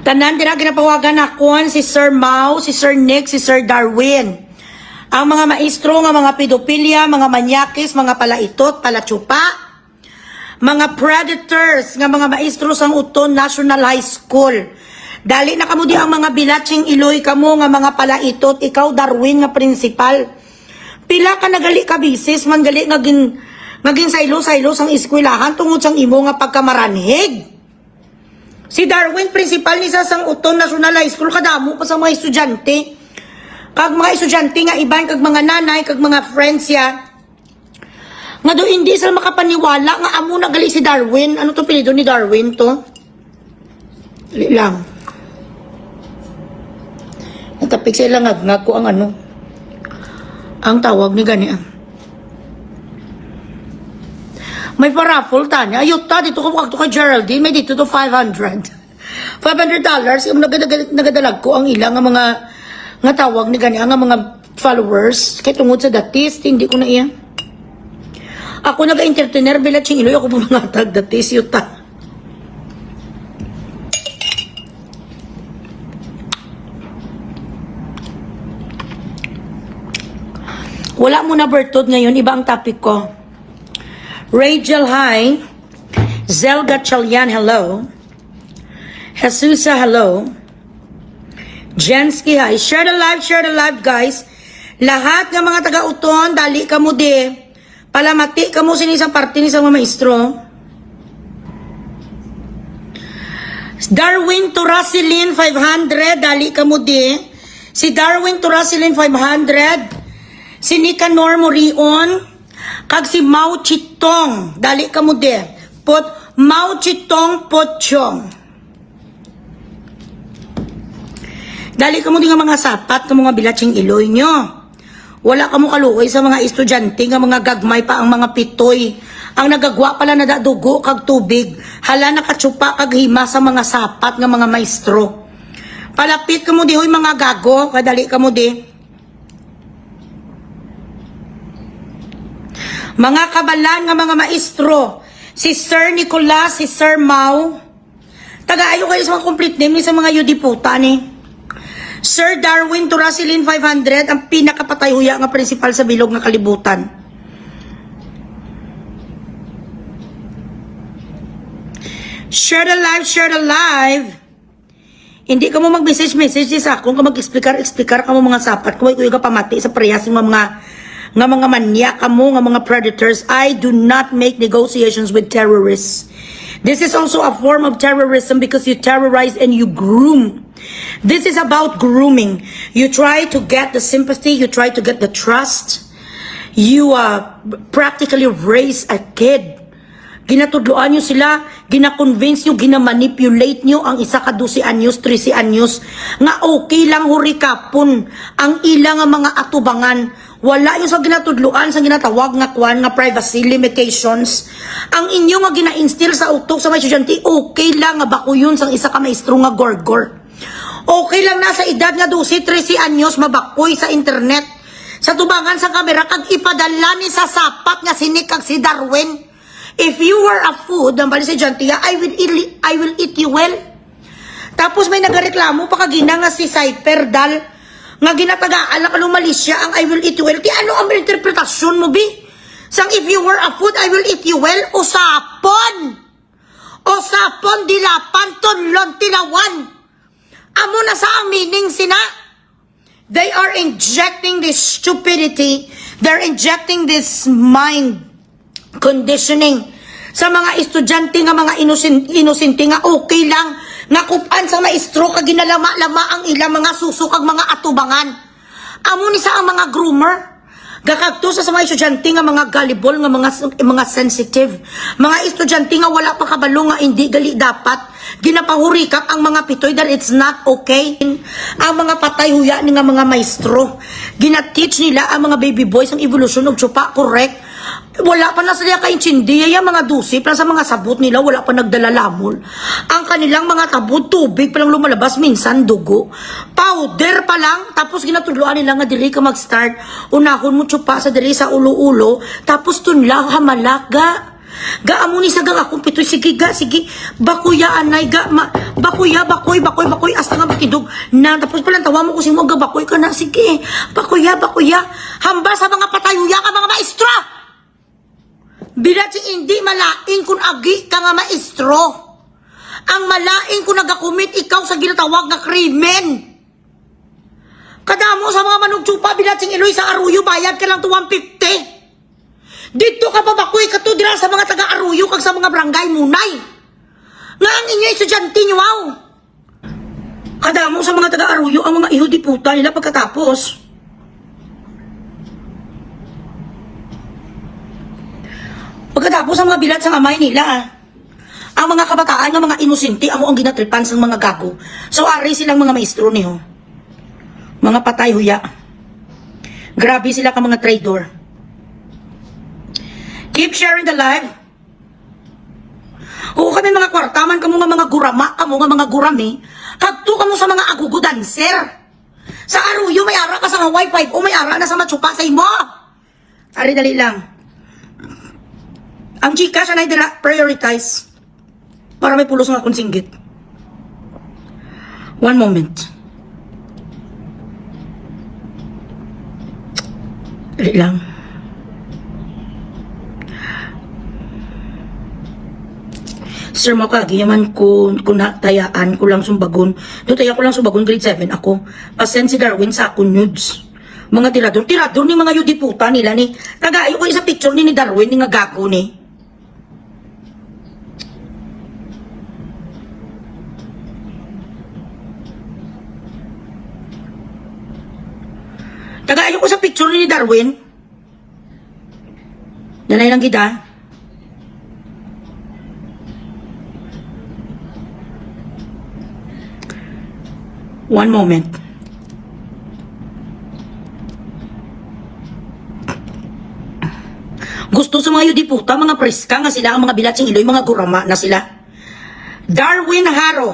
Tanan dira ginapawagan akon si Sir Mau, si Sir Nick, si Sir Darwin. Ang mga maestro nga mga pedophilia, mga manyakis, mga palaitot, palatsupa, mga predators nga mga maestro sang Uton National High School. Dali na kamo di ang mga bilatsing iloy kamo nga mga palaitot, ikaw Darwin nga principal. Pila ka nagali ka bisis man gali nga ngaging saylo-saylo sang eskwelahan tungod sang imo nga pagkamaranhig. Si Darwin, principal ni sa sang Uton National High School, kadamo pa sa mga estudyante. Kag mga estudyante nga iban, kag mga nanay, kag mga friends ya. Nga do hindi sila makapaniwala nga amo na gali si Darwin. Ano to pilido ni Darwin to? Dali lang. Natapik sila ngag ko ang ano. Ang tawag ni gani ah. May paraffle tanya. Ayuta, dito ko kay Geraldine. May dito to $500. Yung nagadalag ko ang ilang nga tawag ni gani, ang mga followers. Kaya tungod sa datis, hindi ko na iya. Ako naga-entertainer, bila ching iloy, ako pumangatag datis, yuta. Wala mo na Bertod ngayon, iba ang topic ko. Rachel, hi. Zelga Chalyan, hello. Jesusa, hello. Jensky, hi. Share the live, guys. Lahat ng mga taga-uton, dali ka mo di. Palamati ka mo sinisang parte ni sa mga maestro. Darwin Turasilin, 500, dali ka mo di. Si Darwin Turasilin, 500. Si Nicanor Morion. Kag si Mao Chitong, dali ka mo de. Mao Chitong Pochong. Dali ka mo di nga mga sapat ng mga bilatsing iloy nyo. Wala ka mo kaluoy sa mga estudyante nga mga gagmay pa ang mga pitoy. Ang nagagwa pala na dugo kag tubig. Hala nakatsupa kag hima sa mga sapat nga mga maestro. Palapit ka mo di hoy mga gago, kadali ka mo di. Mga kabalan nga mga maestro, si Sir Nicolas, si Sir Mau, taga-ayo kayo sa mga complete name ni sa mga yudiputa ni. Sir Darwin Turasilin 500, ang pinakapatayuya nga principal sa bilog nga kalibutan. Share the live. Hindi ka mo mag-message sa akong, kung mag-explicar ka mo mga sapat, kung ikaw ka pamati sa preyas ng mga manyak mo, nga mga predators. I do not make negotiations with terrorists. This is also a form of terrorism because you terrorize and you groom. This is about grooming. You try to get the sympathy, you try to get the trust. You practically raise a kid. Ginatudloan nyo sila, ginakonvince nyo, ginamanipulate nyo ang isa ka 12 anyos, 13 anyos, nga okay lang hurikapon ang ilang mga atubangan. Wala yung sa ginatudluan, sa ginatawag nga kwan, nga privacy limitations. Ang inyo nga gina-instill sa utok sa mga estudyante, okay lang nga bako yun sa isa ka maestro nga gorgor. Okay lang na sa edad nga 12, 13 anyos, mabakoy sa internet. Sa tubangan sa kamera, kag ipadala ni sa sapat nga sinik kag si Darwin. If you were a food, ang bali sa estudyante, I will eat you well. Tapos may nagareklamo pa kagina nga si Cyper Dal, nga ginatagaan na kalumalis siya ang I will eat you well. Ti ano ang interpretasyon mo, bi? Sang if you were a food, I will eat you well, usapon, dilapan, tunlon, tinawan. Amo na sa ang meaning sina? They are injecting this stupidity, they're injecting this mind conditioning sa mga estudyante nga mga inosente nga okay lang nga kupan sa maestro kag ginalama-lama ang ilang mga susuk kag mga atubangan. Amo ni sa ang mga groomer gakadto sa mga estudyante nga mga gullible nga mga sensitive, mga estudyante nga wala pa kabalo nga hindi gali dapat ginapahurikap ang mga pitoy that it's not okay. Ang mga patay huya ni nga mga maestro gina-teach nila ang mga baby boys ang evolution og tsupa, correct. Wala pa na sila kaintindi, yung mga dusi, para sa mga sabot nila, wala pa nagdala lamol. Ang kanilang mga tabot, tubig pa lang lumalabas, minsan dugo. Powder pa lang, tapos ginatuluan nila nga dili ka mag-start. Unahon mo tsupa sa dili sa ulo-ulo, tapos tunlang hamalaga. Gaamuni sa gang akong pitoy, sige, bakuyaan ay Bakoy, hasta nga bakidog na, tapos palang tawa mo kasi mo, bakoy ka na, sige, bakoya, hamba sa mga patayuya ka mga maestro. Bilat si hindi malaing kung agi ka nga maestro. Ang malaing kung nagakumit ikaw sa ginatawag na krimen. Kadamo sa mga manugtsupa, bilat sing Iloy sa Aruyo, bayad ka lang to 150. Dito ka pa bakoy ka to dira sa mga taga-Aruyo kag sa mga barangay munay. Nga ang inyong estudyante nyo, wow. Kadamo sa mga taga-Aruyo, ang mga iho di puta nila pagkatapos. Pagkatapos ang mga bilat sa amay nila, ang mga kabataan ng mga inusinti, amo ang ginatripan sa mga gago. So, ari silang mga maestro niyo. Mga patay huya. Grabe sila ka mga traitor. Keep sharing the live. Oo kami mga kwartaman, kamo nga mga gurama, kamo nga mga gurami. Kadto kamo sa mga agugo dancer. Sa Aruyo may ara ka sa nga wifi o may ara na sa matsupa sa imo. Ari dali lang. Ang chika siya na dira prioritize para may pulos nga akong singgit. One moment. Dali lang. Sir Makagi, yaman ko tayaan ko lang sumbagon. Taya ko lang sumbagon, grade 7 ako. Pasend si Darwin sa akong nudes. Mga tirador ni mga yudiputa nila ni. Tagayo ko isa picture ni Darwin, ni nga gago ni. Tagayo ko sa picture ni Darwin. Dalay lang kita. One moment. Gusto sa mga yudiputa, mga preska nga sila, ang mga bilatsing Iloy, mga gurama na sila. Darwin Haro.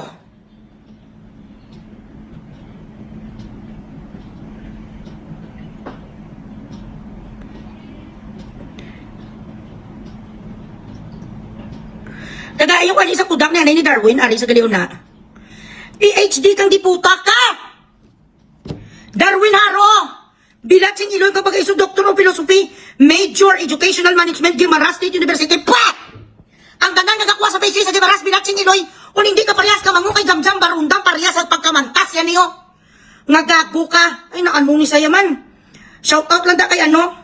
Tagayo ko sa kudak na ni Darwin, ari sa galiw na. PhD kang diputa ka! Darwin Haro! Bilatsing Iloy kapag iso Doctor of Philosophy, Major Educational Management, Guimaras State University, pa! Ang ganang nagakuha sa PhD sa Guimaras, Bilatsing Iloy, kung hindi ka parehas ka kay Jamjam Barundang, parehas at pagkamantas yan niyo. Nagago ka. Ay, naano ni Sayaman. Shout out lang da kay ano?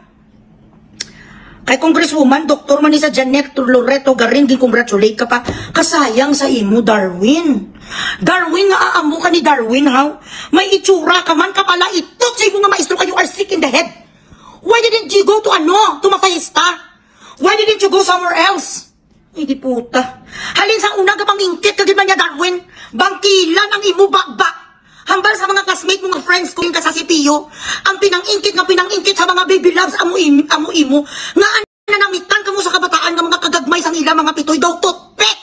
Kay Congresswoman, Dr. Manisa Janet Loreto Garin, congratulate ka pa. Kasayang sa imo, Darwin. Darwin, nga aamo ka ni Darwin, ha? May itsura ka man ka pala. Itot sa imo nga maestro ka, you are sick in the head. Why didn't you go to ano? To Mafayesta? Why didn't you go somewhere else? Ay, di puta. Halin sa unang kapang ingkit, kagid man niya, Darwin. Bangkilan ang imo bakbak. Hambal sa mga classmate, mga friends ko, ka sa CPU, ang pinang-ingkit sa mga baby loves, amo imo, nga nanamitan ka mo sa kabataan ng mga kagagmay sang ila, mga pitoy, daw toothpick.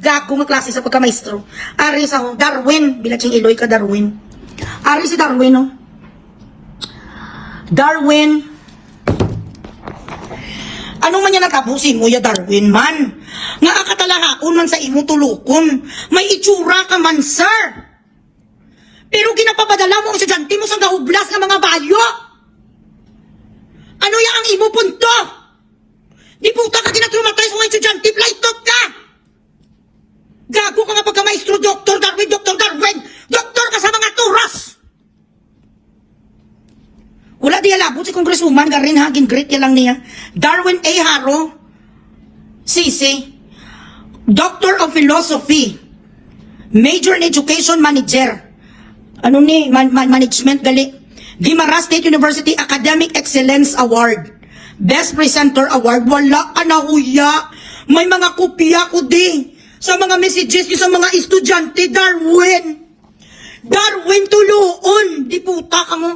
Gago nga klase sa pagkamaestro. Ari sa Darwin, Bilatsing Iloy ka, Darwin. Ari si Darwin, no? Darwin. Anong man yan natapusin mo, ya Darwin, man? Nga akatalahaon man sa imo tulukon. May itsura ka man, sir. Pero ginapapadala mo ang estudyante mo sa gahublas ng mga bayo. Ano ya ang imo punto? Di puta ka ginatraumatay sa mga estudyante, flightot ka! Gago ka nga pagka-maestro, Dr. Darwin, Dr. Darwin! Doktor ka sa mga turas! Wala di alabot si Congresswoman, garin ha, gin-greet yan lang niya. Darwin A. Haro, CC, Doctor of Philosophy, Major in Education Manager, ano ni, management gali. Guimaras State University Academic Excellence Award. Best Presenter Award. Wala ka na huya. May mga kopya ko di. Sa mga messages sa mga estudyante, Darwin. Darwin, tuluon. Di puta ka mo.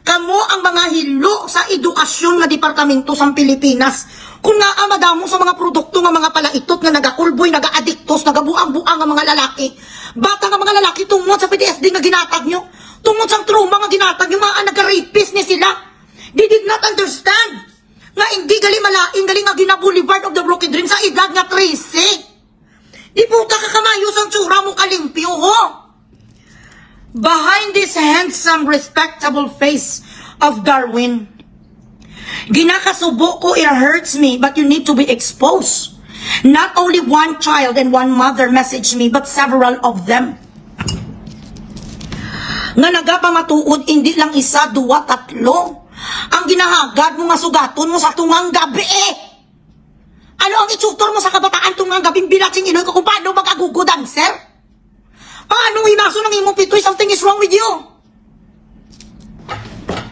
Kamo ang mga hilo sa edukasyon nga departamento sa Pilipinas. Kung nga madamo sa mga produkto nga mga palaitot nga nagakulboy, nagaadiktos, nagabuang-buang nga mga lalaki. Bata nga mga lalaki tungod sa PTSD nga ginatag nyo. Tungod sa trauma nga ginatag nyo, mga nag-rapist ni sila. They did not understand. Nga hindi gali malaing, gali nga ginabulivard of the broken dream sa edad nga 13. Di puta ka kamayos ang tsura mo kalimpyo, ho? Behind this handsome, respectable face of Darwin, ginakasubo ko, it hurts me, but you need to be exposed. Not only one child and one mother messaged me, but several of them. Nga nagapamatuod, hindi lang isa, duwa, tatlo. Ang ginahagad mo masugaton mo sa tungang gabi eh. Ano ang itutor mo sa kabataan tungang gabi? Bilatsing inoy ko kung paano mag-agugo dancer? Paano himaso ng imong pitoy? Something is wrong with you.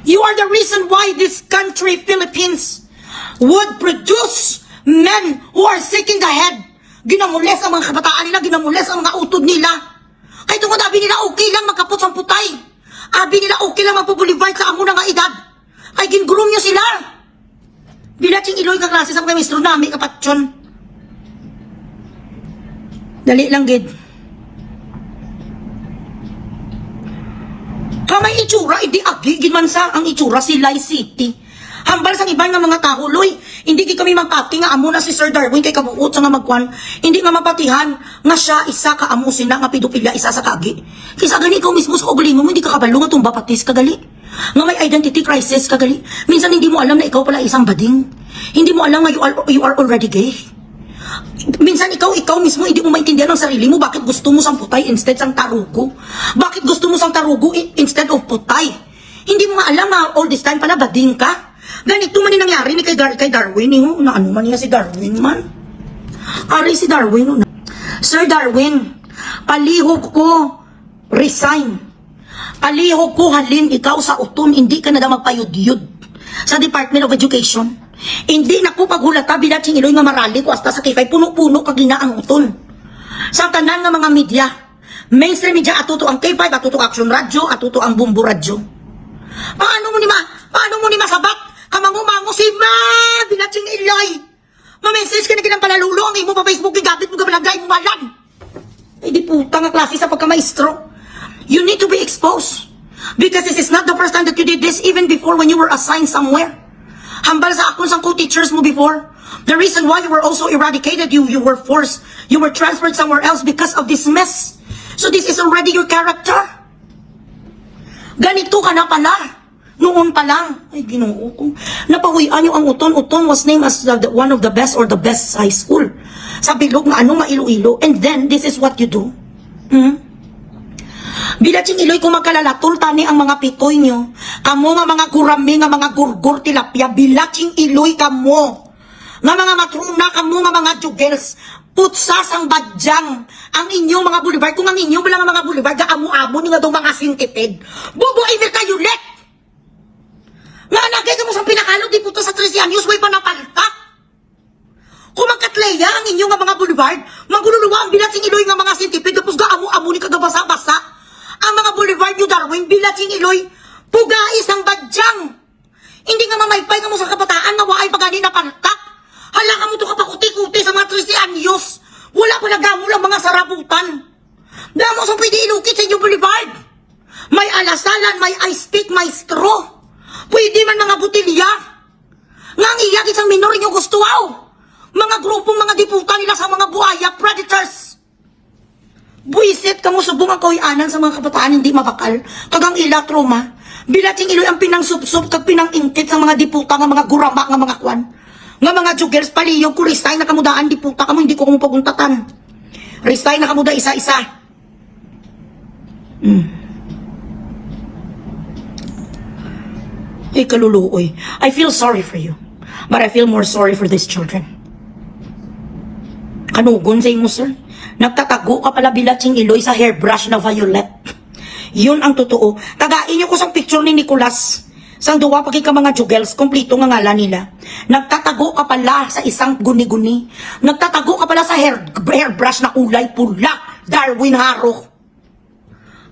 You are the reason why this country, Philippines, would produce men who are sick in the head. Ginamules ang mga kabataan nila, ginamules ang mga utod nila. Kahit tungkol abi nila okay lang magkapot sa putay. Abi nila okay lang magpubulivard sa amo na nga edad. Kay gingroom nyo sila. Bilatsing iloy ka klase sa mga mistro nami kapatyon. Dali lang gid. Kamay itsura, hindi agi gid man sa ang itsura si Lai City. Hambal sang ibang nga mga tao, loy. Hindi kami magpati nga amo na si Sir Darwin kay kabuot sa nga magkwan. Hindi nga mapatihan nga siya isa ka amo sina nga pedopilya isa sa kagi. Kisa gani ikaw mismo sa ugali mo, hindi ka kabalo nga tumba patis kagali. Nga may identity crisis kagali. Minsan hindi mo alam na ikaw pala isang bading. Hindi mo alam nga you are already gay. Minsan ikaw mismo hindi mo maintindihan ang sarili mo bakit gusto mo sang putay instead sang tarugo. Bakit gusto mo sang tarugo instead of putay. Hindi mo nga alam na all this time pala bading ka. Ganito man yung nangyari ni kay Darwin. Na ano man niya si Darwin man. Ari si Darwin. Sir Darwin, palihog ko resign. Palihog ko halin ikaw sa uton. Hindi ka na daw magpayud-yud sa Department of Education. Hindi na ko paghulata bilatsing iloy nga marali ko hasta sa K5 puno-puno kagina ang uton. Sa tanan nga mga media, mainstream media atuto ang K5, atuto Action Radio, atuto ang Bumbu Radio. Paano mo ni masabat? Kamangumango si ma bilatsing iloy. Ma-message ka na kinang palalulo ang imo pa Facebook gigamit mo gabalagay mo malan. Eh di puta nga klase sa pagkamaestro. You need to be exposed. Because this is not the first time that you did this, even before when you were assigned somewhere. Hambal sa akon sang co-teachers mo before. The reason why you were also eradicated, you were forced, you were transferred somewhere else because of this mess. So this is already your character. Ganito ka na pala. Noon pa lang. Ay, Ginoo ko. Napahuyan yung ang Uton. Uton was named as one of the best or the best high school. Sa bilog na ano, mailo-ilo. And then, this is what you do. Bilatsing iloy kung magkalalatul tani ang mga pitoy nyo. Kamo nga mga gurami, nga mga gurgur tilapia. Bilatsing iloy kamo. Nga mga matruna, kamo nga mga jugels. Putsas ang badyang. Ang inyong mga boulevard. Kung ang inyong bilang mga boulevard, amo-amo nyo nga daw mga sintipid. Bubo, Emir Kayulet! Nga nagay ka mo sa pinakalog, di puto sa 13 anyos, way pa napaltak. Kung magkatleya ang inyong nga mga boulevard, magululuwa ang bilatsing iloy nga mga sintipid, tapos amo-amo ni kagabasa-basa. Ang mga boulevard nyo, Darwin, bilatsing iloy, pugais ang badyang. Hindi nga mamaypay ka mo sa kabataan, nga waay pagani na paltak. Hala ka mo to kapakuti-kuti sa mga 13 anyos. Wala pa nagamol ang mga sarabutan. Damo sa pwede ilukit sa inyong boulevard. May alasalan, may ice pick, may straw. Pwede man mga butilya. Nga ang iyak isang minor yung gusto aw. Mga grupong mga diputa nila sa mga buhaya, predators. Buisit ka mo subong ang kawianan sa mga kabataan hindi mabakal. Kagang ila trauma. Bilatsing iloy ang pinang-sup-sup kag pinang-ingkit sa mga diputa nga mga gurama nga mga kwan. Nga mga jugers paliyog ko resign na kamudaan diputa kamo hindi ko paguntatan. Resign na kamuda isa-isa. Kaluluoy. I feel sorry for you. But I feel more sorry for these children. Kanugon sa imo, sir. Nagtatago ka pala bilatsing iloy sa hairbrush na violet. Yun ang totoo. Tagain niyo ko sa picture ni Nicolas. Sang duwa pagi ka mga jugels, kumplito nga ngalan nila. Nagtatago ka pala sa isang guni-guni. Nagtatago ka pala sa hairbrush na kulay pula. Darwin Harok.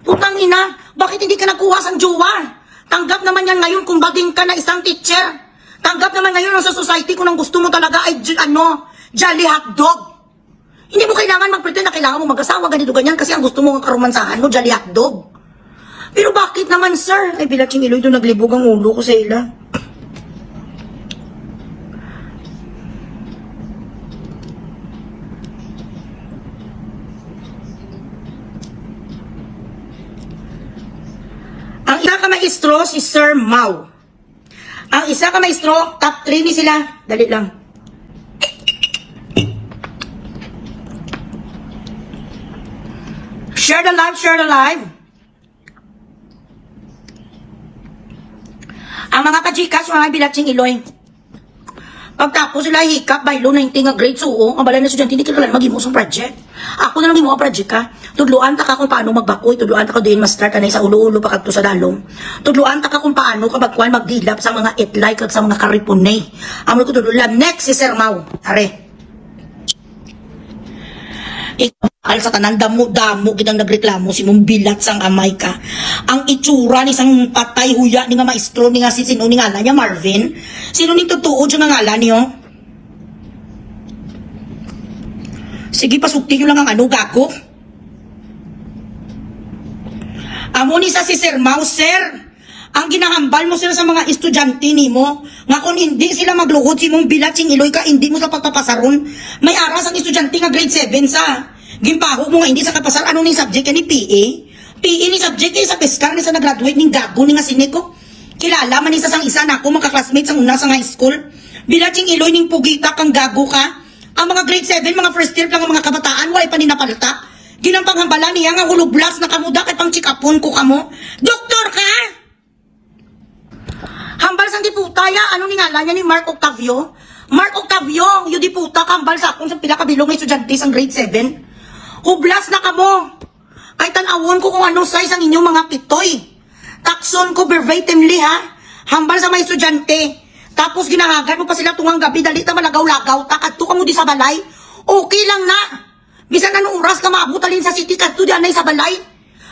Putang ina, bakit hindi ka nagkuha sang jowa? Tanggap naman yan ngayon kung bading ka na isang teacher. Tanggap naman ngayon sa society kung ang gusto mo talaga ay jolly hotdog. Hindi mo kailangan mag-pretend na kailangan mo mag-asawa ganito ganyan kasi ang gusto mo ang karomansahan mo, jolly hotdog. Pero bakit naman, sir? Ay, bilatsing iloy doon naglibog ang ulo ko sa ila. ka maestro, si Sir Mau. Ang isa ka maestro, top 3 ni sila. Dali lang. Share the live, share the live. Ang mga ka-Gcash, mga bilatsing Iloy. Pagtapos sila hikap, baylo na yung tinga grade suo, ang bala na estudyante, hindi kilala mag-imo sa project. Ako na lang imo ang project ka. Tudluan ta ka kung paano magbakoy, tudluan ta ka din ma-start anay sa ulo-ulo pa kadto sa dalom. Tudluan ta ka kung paano ka magkuan magdilap sa mga itlay kag sa mga karipunay. Amo ko tudluan. Next si Sir Mau. Are. Ikaw sa tanan damo kitang nagreklamo si mong bilat sang amay ka. Ang itsura ni sang patay huya ni nga maestro ni nga si sino ni ngala niya Marvin. Sino ning tutuod yung ngala niyo? Sige pasukti nyo lang ang ano gago. Amo ni sa si Sir Mau, sir. Ang ginahambal mo sila sa mga estudyante ni mo, nga kung hindi sila magluhod si mong bilat sing Iloy ka, hindi mo sa pagpapasaron. May aras ang estudyante nga grade 7 sa. Gimpaho mo nga hindi sa kapasar. Ano ni subject ni PA? PA ni subject sa Pescar ni sa nag-graduate ning gago ni nga siniko. Kilala man ni sa sang isa na ako mga classmates ang una sa high school. Bilat sing Iloy ning pugita kang gago ka. Ang mga grade 7, mga first year lang ang mga kabataan, wala pa ni napalta. Ginampang hambala niya nga hulog blast na kamuda kay pang check-upon ko kamo. Doktor ka! Hambal sang diputaya, ano ni ngala niya ni Mark Octavio? Mark Octavio, yung diputa kambal sa akong sa pinakabilong ng estudyante sang grade 7. Hublas na kamo. Kay tanawon ko kung ano size ang inyong mga pitoy. Takson ko verbatimly ha. Hambal sa mga estudyante. Tapos ginahagan mo pa sila tungang gabi, dalita malagaw-lagaw, takadto ka mo di sa balay. Okay lang na. Bisan anong oras ka maabot alin sa city, kadto di anay sa balay.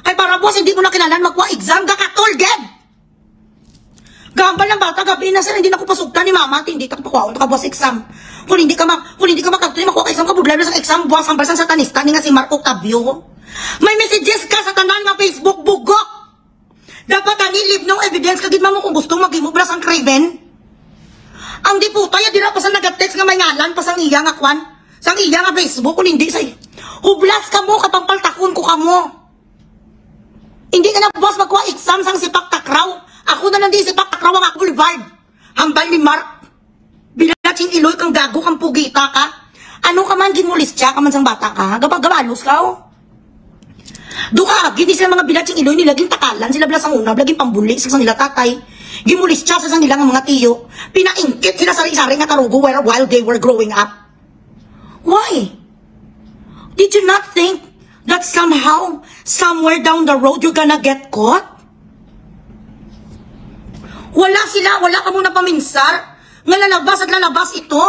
Ay para boss, hindi mo na kinalan magkuha exam ka katol, ged. Gambal ng bata gabi na sir, hindi na ko pasugtan ni mama, hindi ka pakuha ka boss exam. Kung hindi ka makagtuloy makuha ka exam ka budlay sa exam boss, hambal sang satanista ni nga si Marco Octavio. May messages ka sa tanan nga Facebook bugok. Dapat ani leave no evidence kagid mo kung gusto magimublas ang Craven. Ang diputa ya dira pa sa nagatext nga may ngalan pa sang iya nga kwan, sang iya nga Facebook kung hindi say. Hublas ka mo kapag paltakon ko kamo. Hindi ka na boss magkuha exam sang sipak takraw. Ako na lang di sipak takraw ang ako boulevard. Hambal ni Mark. Bilatsing Iloy kang gago kang pugita ka. Ano ka man gimulis siya ka man sang bata ka. Gabagabalos ka oh. Duka, gini sila mga bilatsing Iloy nilaging takalan. Sila bala sang una, laging pambuli sa nila tatay. Gimulis siya sa sang nilang mga tiyo. Pinaingkit sila sari-sari nga tarugo while they were growing up. Why? Did you not think that somehow, somewhere down the road, you're gonna get caught? Wala sila, wala ka muna paminsar. Nga lalabas at lalabas ito.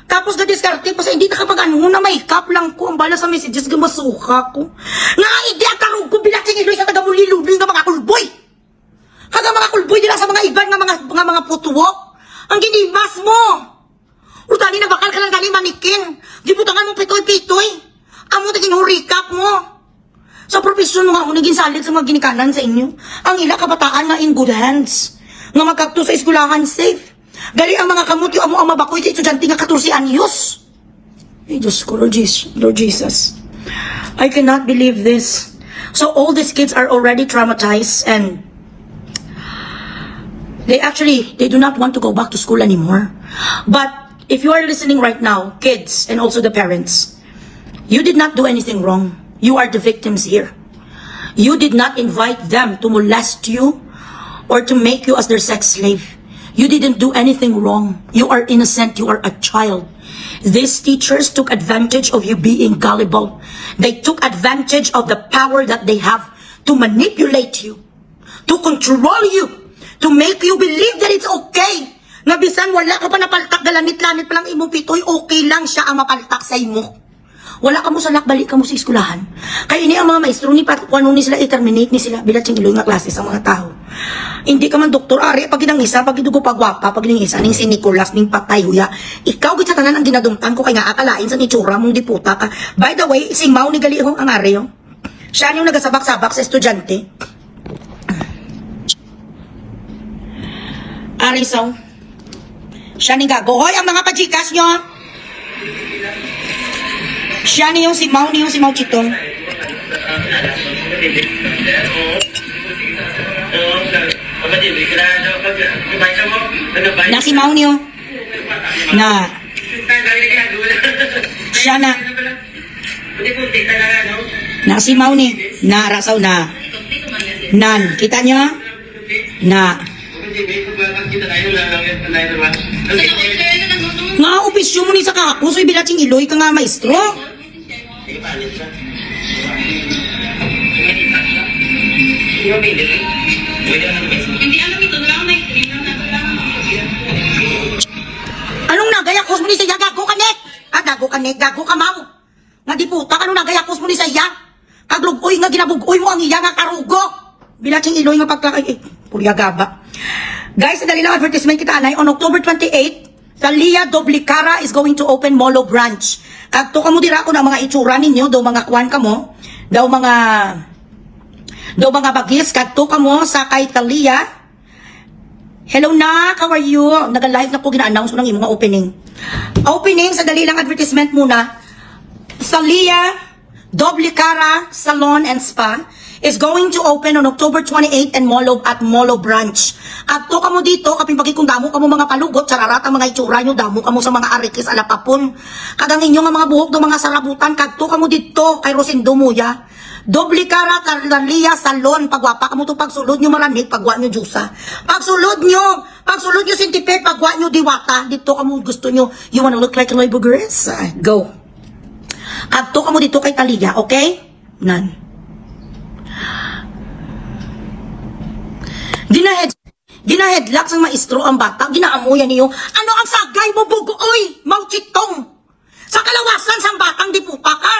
Tapos gadiskarte pa sa hindi nakapag-ano na makeup lang ko. Ang bala sa messages, gamasuka ko. Nga hindi at tarong ko bilatsing Iloy sa taga-muli-lubing ng mga kulboy. Haga mga kulboy nila sa mga iban ng mga putuwok. Ang ginimas mo. Utali na bakal ka lang galing manikin. Gibutangan mo pitoy-pitoy. Amo tiging hurikap mo. Sa profesyon mo nga naging salig sa mga ginikanan sa inyo. Ang ila kabataan na in good hands. Nga magkakto sa eskulahan safe. Gali ang mga kamot yung amo ang mabakoy sa estudyante nga 14 anyos. Ay, Diyos ko, Lord Jesus. I cannot believe this. So all these kids are already traumatized and they do not want to go back to school anymore. But if you are listening right now, kids and also the parents, you did not do anything wrong. You are the victims here. You did not invite them to molest you or to make you as their sex slave. You didn't do anything wrong. You are innocent. You are a child. These teachers took advantage of you being gullible. They took advantage of the power that they have to manipulate you, to control you, to make you believe that it's okay. Nga bisan wala ka pa napaltak, galanit-lanit pa lang imo pitoy, okay lang siya ang mapaltak sa imo. Wala ka mo sa balik ka mo sa eskulahan. Kaya ini ang mga maestro ni kung ni sila i-terminate ni sila bilatsing Iloy nga klase sa mga tao. Hindi ka man doktor, ari, pag inang isa, pag idugo pagwapa, pag inang isa, ning si Nicolas, ning patay huya. Ikaw, git sa tanan ang ginadungtan ko, kaya nga akalain sa nitsura mong diputa ka. By the way, si Mau ni Galihong ang ari, oh. Siya yung nagasabak-sabak sa estudyante. Ari, so, siya ning gago. Hoy, ang mga pajikas nyo, siya niyong si Mau Chitong. Nasimaw niyo na siya na nasimaw ni na rasaw na nan kita niyo na nga opisyo mo ni sa kako so ibilatsing iloy ka nga maestro. Anong nagayakos mo ni siya? Gago ka nek! Gago ka nek, gago ka mau! Nga di puta, anong nagayakos mo ni siya? Kaglugoy nga ginabugoy mo ang iya nga karugo! Bilatsing iloy nga pagkakay... Purya gaba. Guys, dali lang advertisement kita anay. On October 28, Thalia Doblicara is going to open Molo branch. Kagto ka mo dira ko ng mga itsura ninyo, daw mga kwan ka mo, daw mga bagis, kagto ka mo sa kay Thalia. Hello na, how are you? Nag-live na po, gina-announce ko ng imong opening. Opening, sa dali lang advertisement muna. Thalia Doblicara Salon and Spa is going to open on October 28 and at Molo branch. Kagto ka mo dito, kaping pagi kung damo ka mo mga palugot, chararat ang mga itsura nyo, damo ka mo sa mga arikis alapapon. Kagang inyo nga mga buhok ng mga sarabutan, kagto ka mo dito kay Rosindo Muya. Doblicara Thalia Salon, pagwapa ka mo to pagsulod nyo maramig, pagwa nyo jusa. Pagsulod nyo sintipe, pagwa nyo diwata, dito ka mo gusto nyo, you wanna look like Loy Bugares? Go. Kagto ka mo dito kay Thalia, okay? Nan. Ginahedlak sang maestro ang bata, ginaamuyan niyo. Ano ang sagay mo bugoy, mauchitong? Sa kalawasan sang batang diputa ka.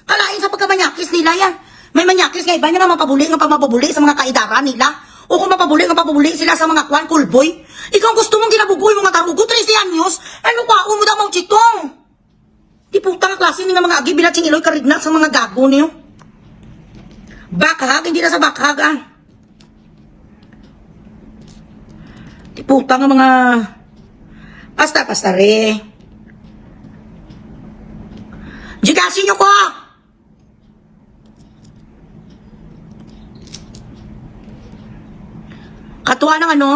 Kalain sa pagkamanyakis nila yan. May manyakis nga iba nga mapabuli nga pamapabuli sa mga kaidara nila. O kung mapabuli sila sa mga kwan kulboy. Ikaw gusto mong ginabugoy mga karugo, 13 anyos, ano kwaon mo daw mauchitong? Diputa nga klase nga mga agi, bilatsing iloy karigna sa mga gago niyo. Bakhag, hindi na sa bakhag ah. Diputa nga mga pasta re. Jigasin nyo ko! Katuwa ng ano?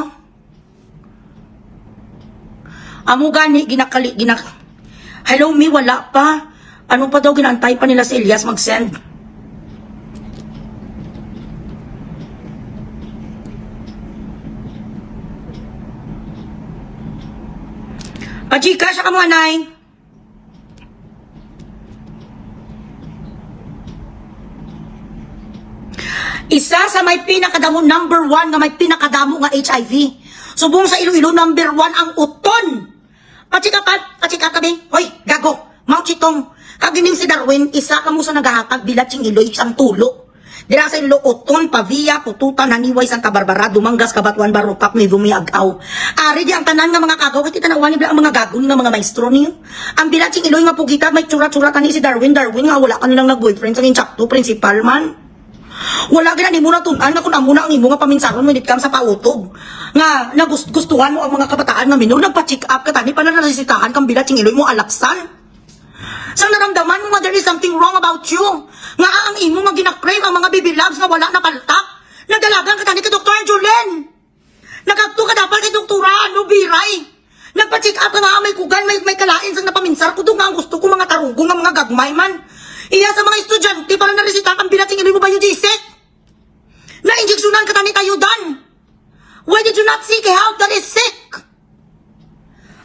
Amo gani, hello me, wala pa. Ano pa daw ginantay pa nila si Elias mag-send? Pachika siya ka mo, anay. Isa sa may pinakadamo, number 1 nga may pinakadamo nga HIV. Subong sa Iloilo, number 1 ang uton. Pachika kami. Hoy, gago. Mauchitong. Kagining si Darwin, isa ka mo sa nagahatag bilatsing Iloy isang tulo. Dira sa Iloilo, uton, Pavia, Pututan, Haniway, Santa Barbara, Dumangas, Kabatuan, Barupak, may bumiagaw. Ari di ang tanan nga mga kagaw, kaya tanawan nila ang mga gagon nga mga maestro niyo. Ang bilatsing Iloy nga pugita, may tsura-tsuratan ni si Darwin nga wala ka nilang nag-boyfriend sa inchakto, principal man. Wala gina ni mo na tunan nga kung amo na ang imo nga paminsaron mo kam sa pautog. Nga nagustuhan mo ang mga kabataan nga minor, nagpa-check up ka tani pa na naresitahan kang bilatsing Iloy mo alaksan. Sa naramdaman mo nga there is something wrong about you. Nga ang imo nga ginakrave ang mga baby loves nga wala na paltak. Nagdalagan ka tani kay Dr. Julen. Nagakto ka dapat kay Dr. Ano Biray. Nagpa-check up ka nga may kugan, may kalain sang napaminsar ko doon nga ang gusto ko mga tarugo nga mga gagmay man. Iya sa mga estudyante para naresita kang bilatsing Iloy mo ba yung disik? Na-injeksyonan ka tani tayo dan. Why did you not seek help that is sick?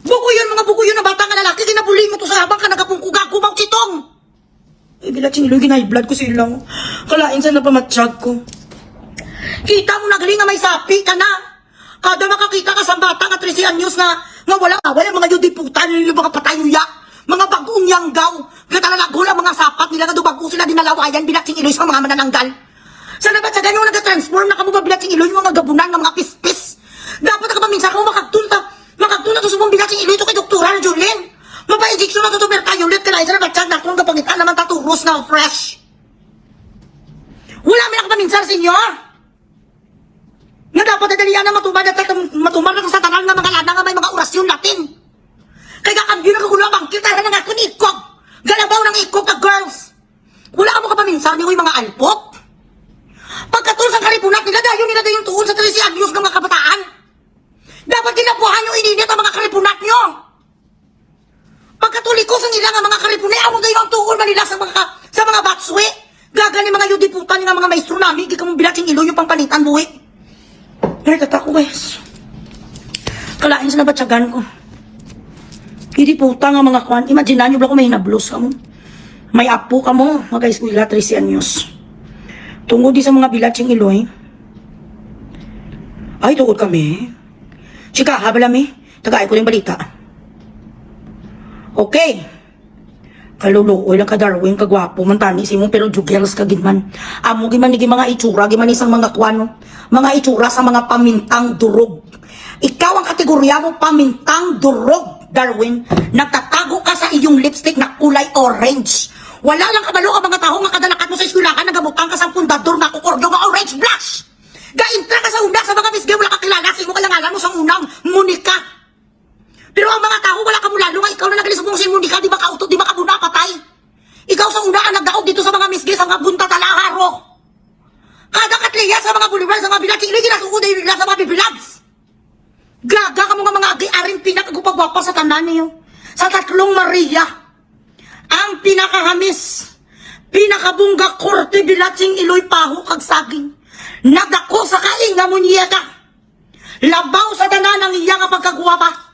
Bukuyon mga bukuyon na bata nga lalaki, kinabuli mo to sa habang ka nagapungkuga, kumaw chitong. Bilatsing Iloy, ginay-blood ko sila. Kalain sa napamatsyag ko. Kita mo na galing nga may sapi ka na. Kada makakita ka sa bata nga 13 anyos nga wala mga yudiputan, yung mga patayuya. Mga bagong yanggaw, gatalagula mga sapat nila nga dubago sila dinalawayan bilatsing Iloy sa mga manananggal. Sana ba't sa ganyan nag-transform na kamo ba bilatsing Iloy mga gabunan ng mga pispis? Dapat na ka paminsan ko makagtuna to subong bilatsing Iloy to kay Dr. Julen. Mapa-injection na to merkayo ulit kaya isa na batsyag na kung kapangitan naman taturus na fresh. Wala may nakapaminsan sa inyo. Nga dapat nadalian na matumar na sa tanang na mga lana nga may mga orasyon natin. Kaya kakambyo na kagulo ang kita na nga kung ikog. Galabaw ng ikog ka girls. Wala ka mo kapaminsan niyo yung mga alpot. Pagkatul sa karipunat nila, dayo nila na yung tuon sa 13 anyos ng mga kabataan. Dapat ginabuhan nyo ininit ang mga karipunat nyo. Pagkatulikos ang ilang mga karipunay, amo dayo ang tuon manila sa mga batswe. Gagani mga yudiputan nga mga maestro namin, di ka mong bilating ilo yung pangpanitan buwi. Narikata ko guys. Kalain sa nabatsagan ko. Hindi puta nga mga kwan. Imagine nyo ba kung may hinablos ka mo. May apo ka mo, mga eskwela 13 anyos. Tungod di sa mga bilating iloy. Ay, tuod kami. Chika, habalami. Tagaay ko yung balita. Okay. Kaluluoy lang ka Darwin, kagwapo man tani si mo, pero jugels ka ginman. Amo giman ni mga itsura, giman isang mga kwano. Mga itsura sa mga pamintang durog. Ikaw ang kategorya mo pamintang durog, Darwin. Nagtatago ka sa iyong lipstick na kulay orange. Wala lang kabalo ang mga tao nga kadalakat mo sa eskwelahan, nagabutang ka sa pundador na kukordo nga orange blush. Gaintra ka sa una sa mga misgay, wala kakilala, sino kalangalan mo sa unang Monica. Pero ang mga tao, wala ka mula, nga ikaw na nagalisog mo si Monica, di ba kautot, di ba kabuna, patay. Ikaw sa una ang nagdaog dito sa mga misgay, sa mga bunta talaharo. Kada katliya sa mga buliwan, sa mga bilag, sino ginasuko na yung sa mga bibilags. Gaga ka mga agi-aring pinakagupagwapa sa tanan niyo. Sa tatlong Maria. Ang pinakahamis, pinakabungga korte bilatsing iloy paho kag saging. Nagdako sa kaing nga munyeka. Labaw sa tanan ng iya nga pagkagwapa.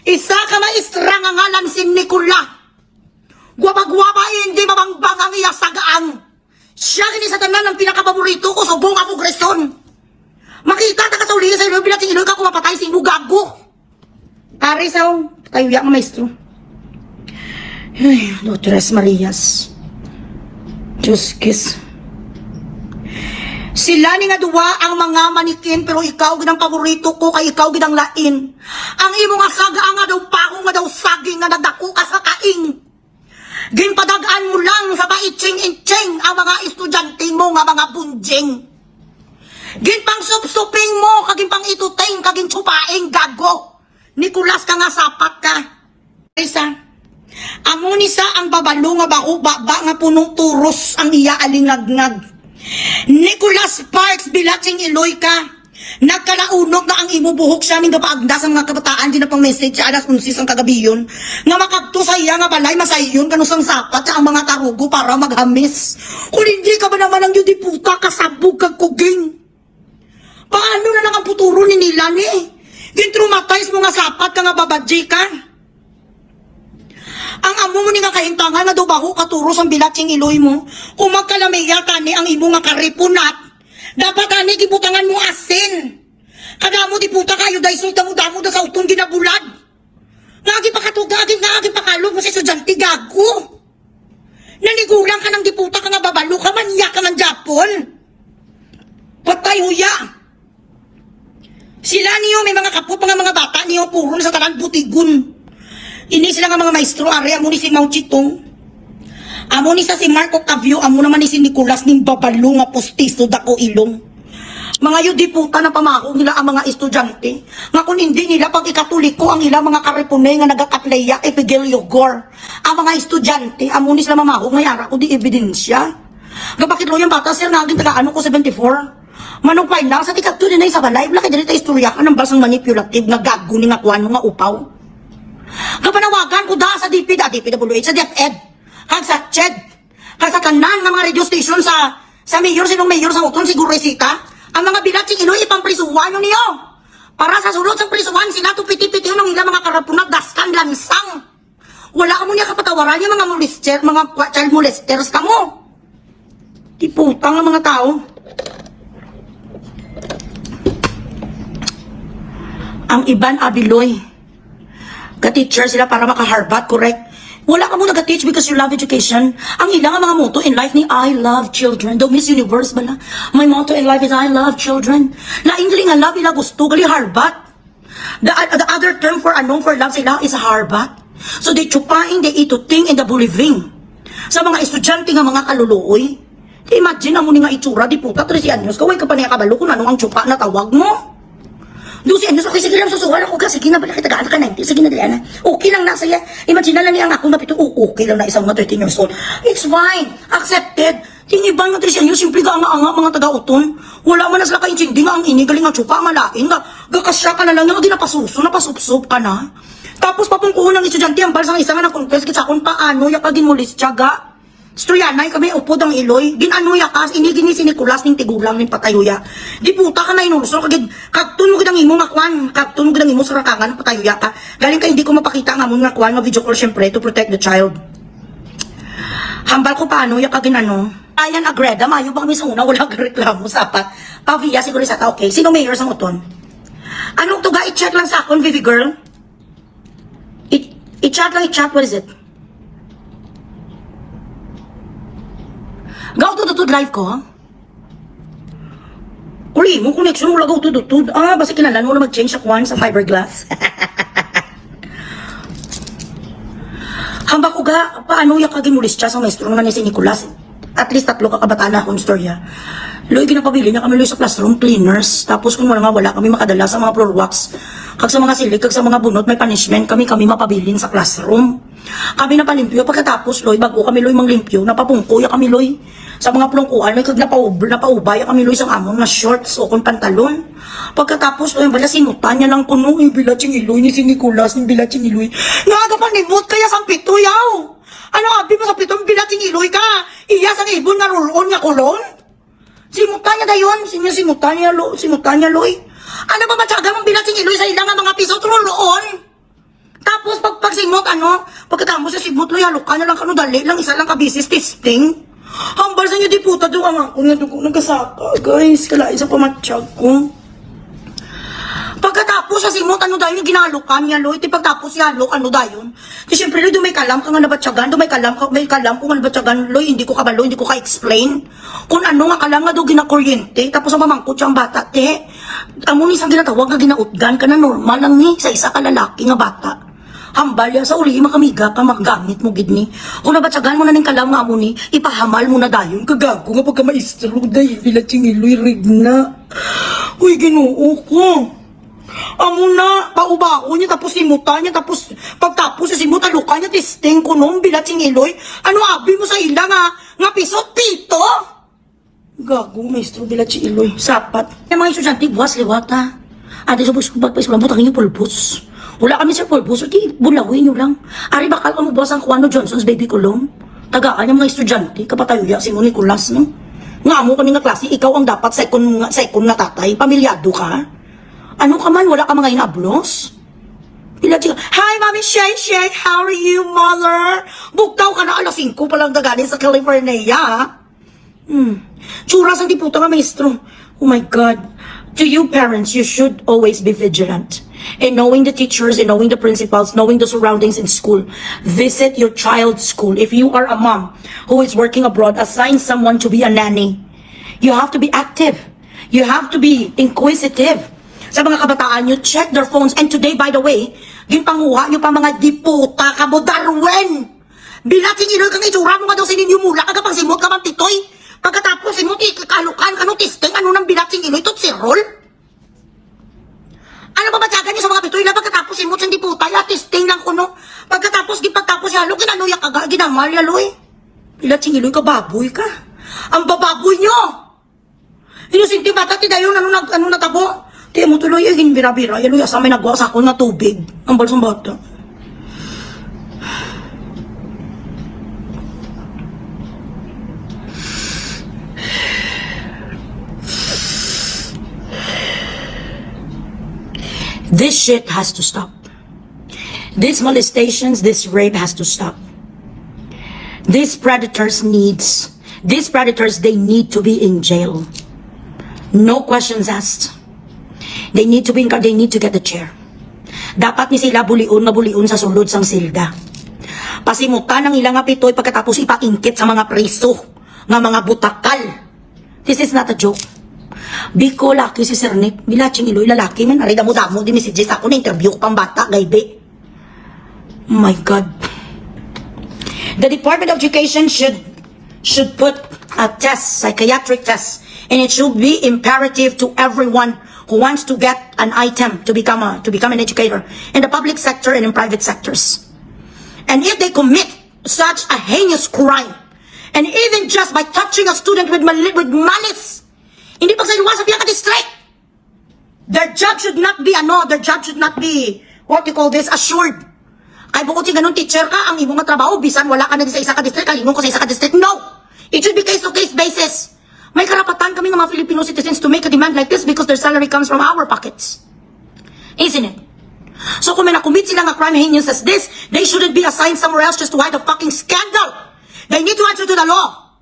Isa ka maestra nga ngalan si Nicola. Gwapa-gwapa hindi mabangbang ang iya sagaang. Siya gini sa tanan ng pinakapaborito ko sa buong apogresyon. Makita ta ka sa uli sa iloy bilatsing iloy ka kumapatay si gago. Ari sa kayo yang maestro. Ay, Dotres Marias. Diyos kiss. Sila ni nga duwa ang mga manikin, pero ikaw ginang paborito ko, kay ikaw ginang lain. Ang imo nga saga nga daw pako nga daw saging nga nagdako ka sa kaing. Ginpadagaan mo lang sa paitsing-itsing ang mga estudyante mo nga mga bunjing. Ginpang supsuping mo, kaging pang ituteng, kaging tsupaing gago. Nicolas ka nga sapat ka. Isa, amo ni sa ang babalo nga bako baba nga punong turos ang iya alingagnag. Nicolas Sparks bilatsing iloy ka. Nagkalaunog na ang imo buhok siya ning gapaagda sa mga kabataan di na pang message sa alas 11 ang kagabiyon. Nga makagto sa iya nga balay masayon kanusang sapat sa ang mga tarugo para maghamis. Kung hindi ka ba naman ang yudiputa kasabog kag kuging. Paano na lang ang puturo ni nila ni? Gintrumatize mo nga sapat ka nga babadji ka. Ang amo mo ni nga kahintangan nga daw baho katuros ang bilatsing iloy mo. Kung magkalamiya ka ni ang imo nga karipunat, dapat ani gibutangan mo asin. Kada mo di puta kayo dahil sulta mo damo sa utong ginabulad. Ngagi pa katugagin, ngagi pa kalog mo si estudyante gago. Nanigulang ka ng diputa ka nga babalo ka, manya ka ng Japon. Patay huya. Sila niyo, may mga kapot, mga bata niyo, puro na sa tanan butigun. Ini sila nga mga maestro, ari, amo ni si Mao Chitong. Amo ni sa si Marco Octavio, amo naman ni si Nicolas ning babalo nga postiso dako ilong. Mga yudiputa na pamako nila ang mga estudyante. Nga kung hindi nila pag ikatuliko ang ilang mga karipunay nga nagakatleya, epigilyo gore. Ang mga estudyante, amo ni sila mamako, ngayara ko di ebidensya. Kapakit lo yung bata, sir, naging taga-ano ko 74. Manupay lang, sa tikagto din ay sa balay, wala kayo dito istorya ka ng basang manipulative na gago ni nga kuwan nga upaw. Kapanawagan ko da sa DPWH, sa DepEd, kag sa CHED, kag sa kanan ng mga radio station sa mayor, sinong mayor sa utong, siguro resita, ang mga bilatsing iloy ipamprisuwan nyo niyo. Para sa sulod sa prisuwan, sila tupiti-piti ng ilang mga karapunat, daskan, lansang. Wala ka mo niya kapatawaran yung mga molester, mga child molesters ka mo. Tiputang ang mga tao. Ang iban abiloy. Ka-teacher sila para maka-Harvard, correct? Wala ka mo nag-teach because you love education. Ang ilang mga motto in life ni I love children. Daw Miss Universe bala. My motto in life is I love children. Laing galing nga love ila gusto gali Harvard. The other term for for love sila is Harvard. So they chupain, they ituting, and the believing. Sa mga estudyante nga mga kaluluoy. Imagine mo ni nga itsura, di puta, 13 anyos, kaway ka pa niya kabalo kung ano ang chupa na tawag mo. 12 anyos, okay, sige lang, susuwal ako ka, sige na, bala kita gaan ka 90, sige na, Diana. Okay lang na, saya. Imagine na lang niya ang akong napito, okay lang na isang mga 13 years old. It's fine, accepted. Tinibang nga 13 anyos, simple ka nga mga taga-uton. Wala man na sila kaintindi nga ang ini, galing ang tsupa, ang malain, gakasya ka na lang, nga ginapasuso, napasupsup ka na. Tapos papungkuhon ng estudyante, ang balsang isa nga na-contest, kitsa kung paano, yakagin mo list, tiyaga. Storyanay kami upod ang iloy, ginanuya ka, inigini si Nicolas ning tigulang ning patayuya. Di puta ka na inulso, kagtun mo gidang imo nga kwan, kagtun mo gidang imo sa rakangan, patayuya ka. Galing ka hindi ko mapakita nga mo nga kwan, video call syempre to protect the child. Hambal ko paano, ya kagin ano. Ayan agreda, mayo ba kami sa una, wala kang reklamo, sapat. Pavia, siguro sa ta, okay. Sino mayor sa uton? Anong tuga, i-check lang sa akon, Vivi girl? I-chat lang, i-chat, what is it? Gaw tututod live ko, ha? Uli mo, connection mo lagaw tututod. Ah, basta kinalan mo na mag-change sa kwan sa fiberglass. Hamba ko ga, paano yung kagimulis siya sa maestro nga ni si Nicolas? At least 3 kakabataan na akong storya. Loy, ginapabili niya kami loy sa classroom cleaners. Tapos kung wala kami makadala sa mga floor wax. Kag sa mga silig, kag sa mga bunot, may punishment kami mapabilin sa classroom. Kami napalimpyo, pagkatapos loy, bago kami loy manglimpyo, napapungkuya kami loy. Sa mga plungkuan, may kag napaubay kami loy sa amon na shorts o kung pantalon. Pagkatapos loy, bala sinutan niya lang kuno, yung bilatsing iloy ni si Nicolas, yung bilatsing iloy. Nagapanimot kaya sa pito, yaw! Ano abi mo sa pitong bilatsing iloy ka? Iyas ang ibon nga rolon nga kulon? Simutan niya dayon, simutan niya loy. Ano ba matyaga mong bilatsing iloy sa ilang mga piso rolon? Tapos pagsimot pagkatapos sa simot loy, halukan na lang kano dali lang, isa lang ka business testing. Hambal sa inyo di puta doon ang ako nga doon nagkasaka. Guys, kalain sa pamatsyag ko. Pagkatapos sa simot, dayon yung ginalukan niya, loy. Pagkatapos yalok, dayon. Di syempre, loy, doon may kalam ka nga nabatyagan. Doon may kalam kung nga nabatyagan, loy. Hindi ko kabalo, hindi ko ka-explain. Kung ano nga kalam nga doon ginakuryente. Tapos ang mamangkot siyang bata, te. Amo ni isang ginatawag nga ginautgan ka na normal lang ni sa isa ka lalaki nga bata. Hambal ya sa uli, makamiga ka, makagamit mo gidni. Kung nabatsagan mo na ning kalam nga mo ni, ipahamal mo na dayon. Kagago nga pagka maistro, dahi, bilatsing iloy, rigna. Uy, ginoo ko. Amo na, pauba ko niya, tapos simutan niya, tapos pagtapos sa simutan, luka niya, testing ko nung bilatsing iloy. Ano abi mo sa ila nga pisot, pito? Gago, maestro, bilatsing iloy, sapat. Yung mga estudyante, buwas, liwata. Ate, sabos ko pagpaisulang, butang inyo pulbos. Wala kami sa pulbos, di bulawin nyo lang. Ari, bakal ka mo buwas ang Juano Johnson's baby kulong? Tagaan yung mga estudyante, kapatayuya, si Nicolas, no? Nga mo kami nga klase, ikaw ang dapat second nga tatay, pamilyado ka. Ano ka man, wala ka mga inablos? Hi, Mami Shay, how are you, mother? Bugtaw ka na, alas 5 pa lang daganin sa California. Tsura sa diputa nga, maestro. Oh my God. To you parents, you should always be vigilant. And knowing the teachers, and knowing the principals, knowing the surroundings in school. Visit your child's school. If you are a mom who is working abroad, assign someone to be a nanny. You have to be active. You have to be inquisitive. Sa mga kabataan nyo, check their phones. And today, by the way, ginpanguha nyo pa mga diputa ka mo, Darwen! Bilating inoy kang itsura mo nga daw sininyo mula, kagapang simot ka man titoy. Pagkatapos simot, ikalukan ka nung testing, ano nang bilating inoy, tot si Rol? Ano ba matyagan niyo sa mga bitoy na pagkatapos simot sa diputa, ya testing lang kuno. Pagkatapos, yalo, ginanuya ka, ginamal yaloy. Bilating inoy ka, baboy ka. Ang bababoy nyo! Inusinti bata, tidayon, ano natabo? Tiyan mo tuloy, ginbira-bira, yaloy, asa may nagwa sa ako na tubig. Ang balsang bata. This shit has to stop. These molestations, this rape has to stop. These predators, they need to be in jail. No questions asked. They need to get the chair. Dapat ni sila bulion sa sulod sang silda. Pasimutan ng ilang apitoy pagkatapos ipaingkit sa mga preso, nga mga butakal. This is not a joke. Biko, laki si Sir Nick. Bilatsing iloy, lalaki man. Arida mo damo, di messages ako na interview ko pang bata, gaybe. Oh my God. The Department of Education should put a test, psychiatric test, and it should be imperative to everyone who wants to get an item to become an educator in the public sector and in private sectors. And if they commit such a heinous crime, and even just by touching a student with malice, hindi pa sa iwasan biya ka-district, their job should not be, what you call this, assured. Kay bukod si ganun teacher ka, ang imong trabaho, bisan wala ka na sa isa ka-district, kalingon ko sa isa ka-district. No! It should be case-to-case basis. May karapatan kami ng mga Filipino citizens to make a demand like this because their salary comes from our pockets. Isn't it? So kung may nakumit sila nga crime heinous as this, they shouldn't be assigned somewhere else just to hide a fucking scandal. They need to answer to the law.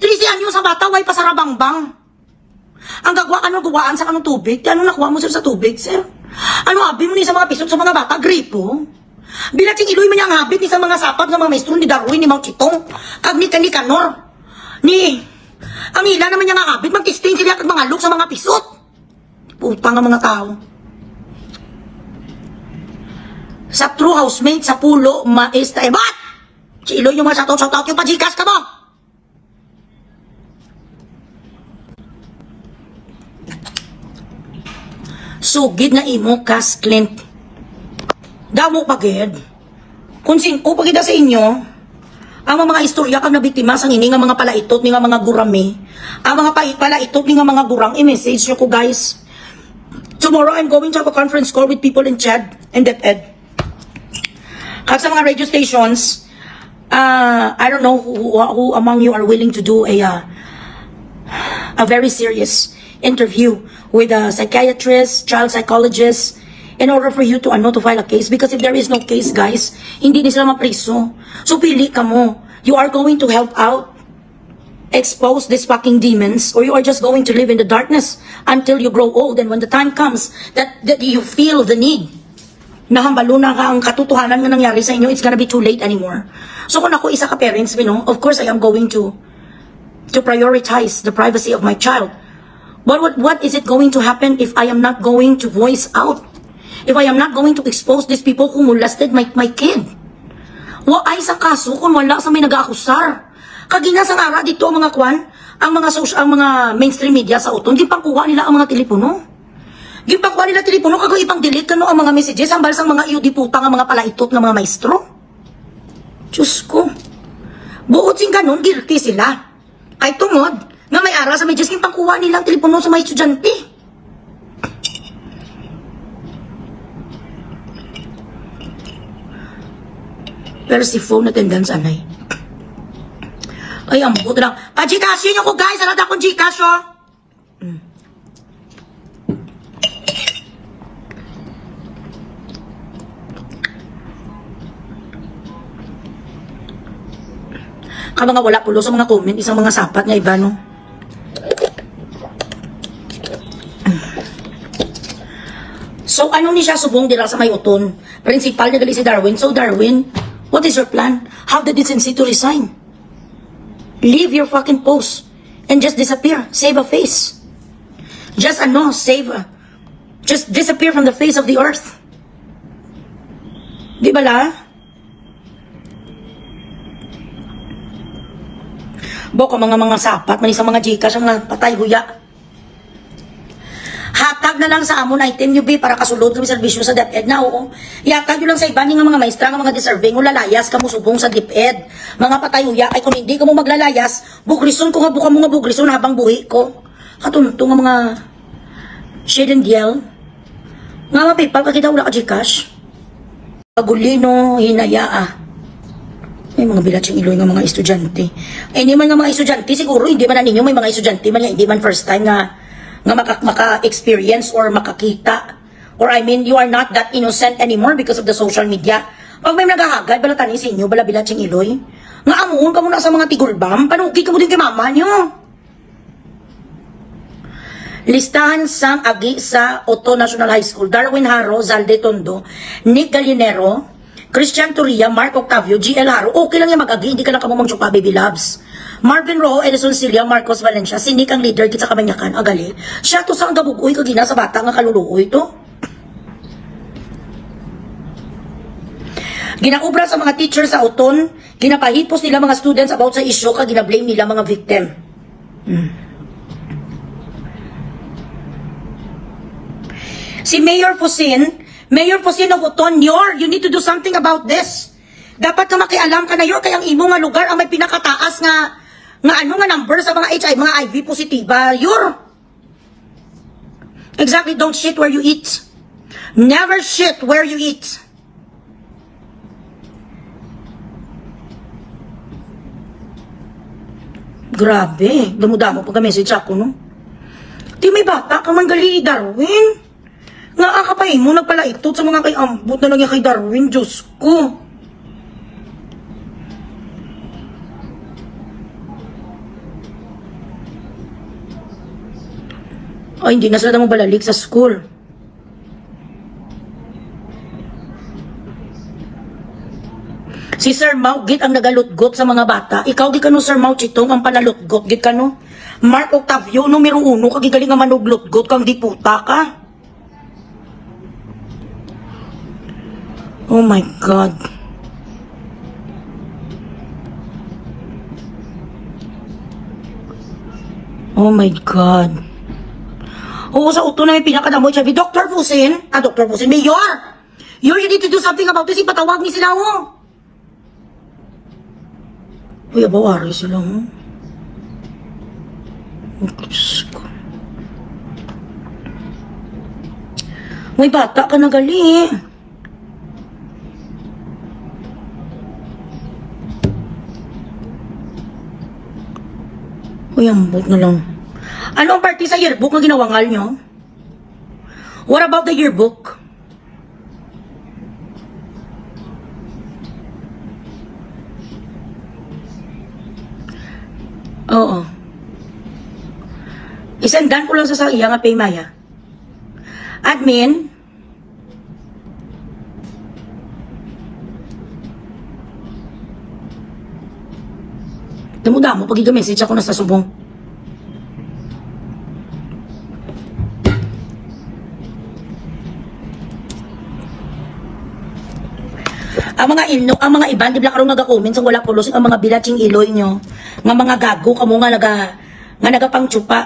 Trisihan nyo sa bata, way pasarabangbang. Ang gagawa ka nung guwaan sa kanong tubig. Ano nakuha mo sir sa tubig, sir? Ano habit mo ni sa mga pisot sa mga bata? Gripo? Bilat sing iloy mo niya ang habit ni sa mga sapat ng mga maestro ni Darwin, ni Mao Chitong, kag ni Kanor. Ang ila naman niya nga habit, mag-testing sila kag mga look sa mga pisot. Putang ang mga tao. Sa true housemate, sa pulo, maestra, what? Si iloy yung mga shoutout yung pa-Gcash ka mo. Sugid na imo, Cass Clint. Damo pagid. Kung sino pagid sa inyo, ang mga istorya kang nabiktima sang ini nga mga palaitot ni nga mga gurami, ang mga palaitot ni nga mga gurang, i-message nyo ko guys. Tomorrow I'm going to have a conference call with people in Chad and DepEd. Kag sa mga radio stations, I don't know who among you are willing to do a very serious interview with a psychiatrist, child psychologist, in order for you to file a case. Because if there is no case, guys, hindi na sila mapriso. So pili ka mo. You are going to help out, expose these fucking demons, or you are just going to live in the darkness until you grow old. And when the time comes that you feel the need, nahambalo na ka ang katotohanan na nangyari sa inyo, it's gonna be too late anymore. So kung ako isa ka parents, of course I am going to prioritize the privacy of my child. But what is it going to happen if I am not going to voice out? If I am not going to expose these people who molested my kid? Ay sa kaso kung wala sa may nag-aakusar. Kagina sa ara dito ang mga ang mga mainstream media sa uton, gipangkuha nila ang mga telepono. Gipangkuha nila telepono kag ipang delete kano ang mga messages ambal sang mga iyo di putang ang mga palaitot ng mga maestro. Diyos ko. Buot sing ganun, guilty sila. Kay tungod nga may ara sa medyas gipangkuha nila ang telepono sa mga estudyante. Pero si phone attendance anay. Ay, ang buto lang. Pa-Gcash yun ko guys. Ano na akong Gcash oh. Ka mga wala pulo sa mga comment. Isang mga sapat nga iba no. So ano ni siya subong dira sa may uton? Principal na gali si Darwin. So Darwin, what is your plan? How did it to resign? Leave your fucking post and just disappear. Save a face. Just just disappear from the face of the earth. Di ba la? Boko mga sapat, man isang mga Gcash ang patay huya. Hatag na lang sa amon item nyo, para kasulod kami serbisyo sa DepEd na, oo. Ihatag nyo lang sa iba nga mga maestra, nga mga deserving, ulalayas ka mo subong sa DepEd. Mga patayuya, ay kung hindi ka mo maglalayas, bugrison ko nga, buka mo nga bugrison habang buhi ko. Katunto nga mga shade and yell. Nga mga PayPal, kakita wala ka Gcash. Pagulino, hinaya May mga bilatsing iloy nga mga estudyante. Hindi man nga mga estudyante, siguro hindi man na ninyo, may mga estudyante man nga, hindi man first time nga maka-experience or makakita. Or I mean, you are not that innocent anymore because of the social media. Pag may nagahagad, balatanin sa inyo, balabilatsing iloy. Nga amuon ka muna sa mga tigulbam, panuki ka mo din kay mama nyo. Listahan sang agi sa Otto National High School: Darwin Haro, Zalde Tondo, Nick Gallinero, Christian Turia, Mark Octavio, GL Haro. Okay lang yung mag-agi, hindi ka lang kamamang chupa, baby loves. Marvin Rojo, Edison Cilia, Marcos Valencia, si Nick ang leader kita sa Kamanyakan, agali. Siya to sang gabugoy kagina sa bata nga kaluluoy to. Ginaubra sa mga teacher sa uton, ginapahipos nila mga students about sa issue, kag ginablame nila mga victim. Si Mayor Pusin of Uton, you need to do something about this. Dapat ka makialam ka na yor, kaya ang imo nga lugar ang may pinakataas nga number sa mga mga IV positiba, yor. Exactly, don't shit where you eat. Never shit where you eat. Grabe, damo-damo pagka-message ako, no? Di may bata ka man gali, Darwin. Nga akapay mo, nagpalaitot sa mga kay ambot na lang kay Darwin, Diyos ko. Ay, hindi na sila mo balalik sa school. Si Sir Mau, git ang nagalutgot sa mga bata. Ikaw, git ka no, Sir Mau, Chitong, ang panalutgot, git ka no. Mark Octavio, numero 1, kagigaling nga manuglutgot kang diputa ka. Oh my God. Oh my God. Oo, sa uto na may pinakadamoy siya. Dr. Pusin, Dr. Pusin, Mayor! You need to do something about this. Ipatawag ni sila, oh. Uy, abawari sila, oh. Oh, Diyos ko. May bata ka na gali. Uy, ambot na lang. Ano ang party sa yearbook na ginawangal nyo? What about the yearbook? Oo. Isendan ko lang sa iya nga pay Maya. Admin. Damo-damo pag i-message ako na sa subong. Ang mga iban, di ba karong nagakomment sa wala pulos, ang mga bilaching iloy nyo, nga mga gago kamo nga nagapangtsupa.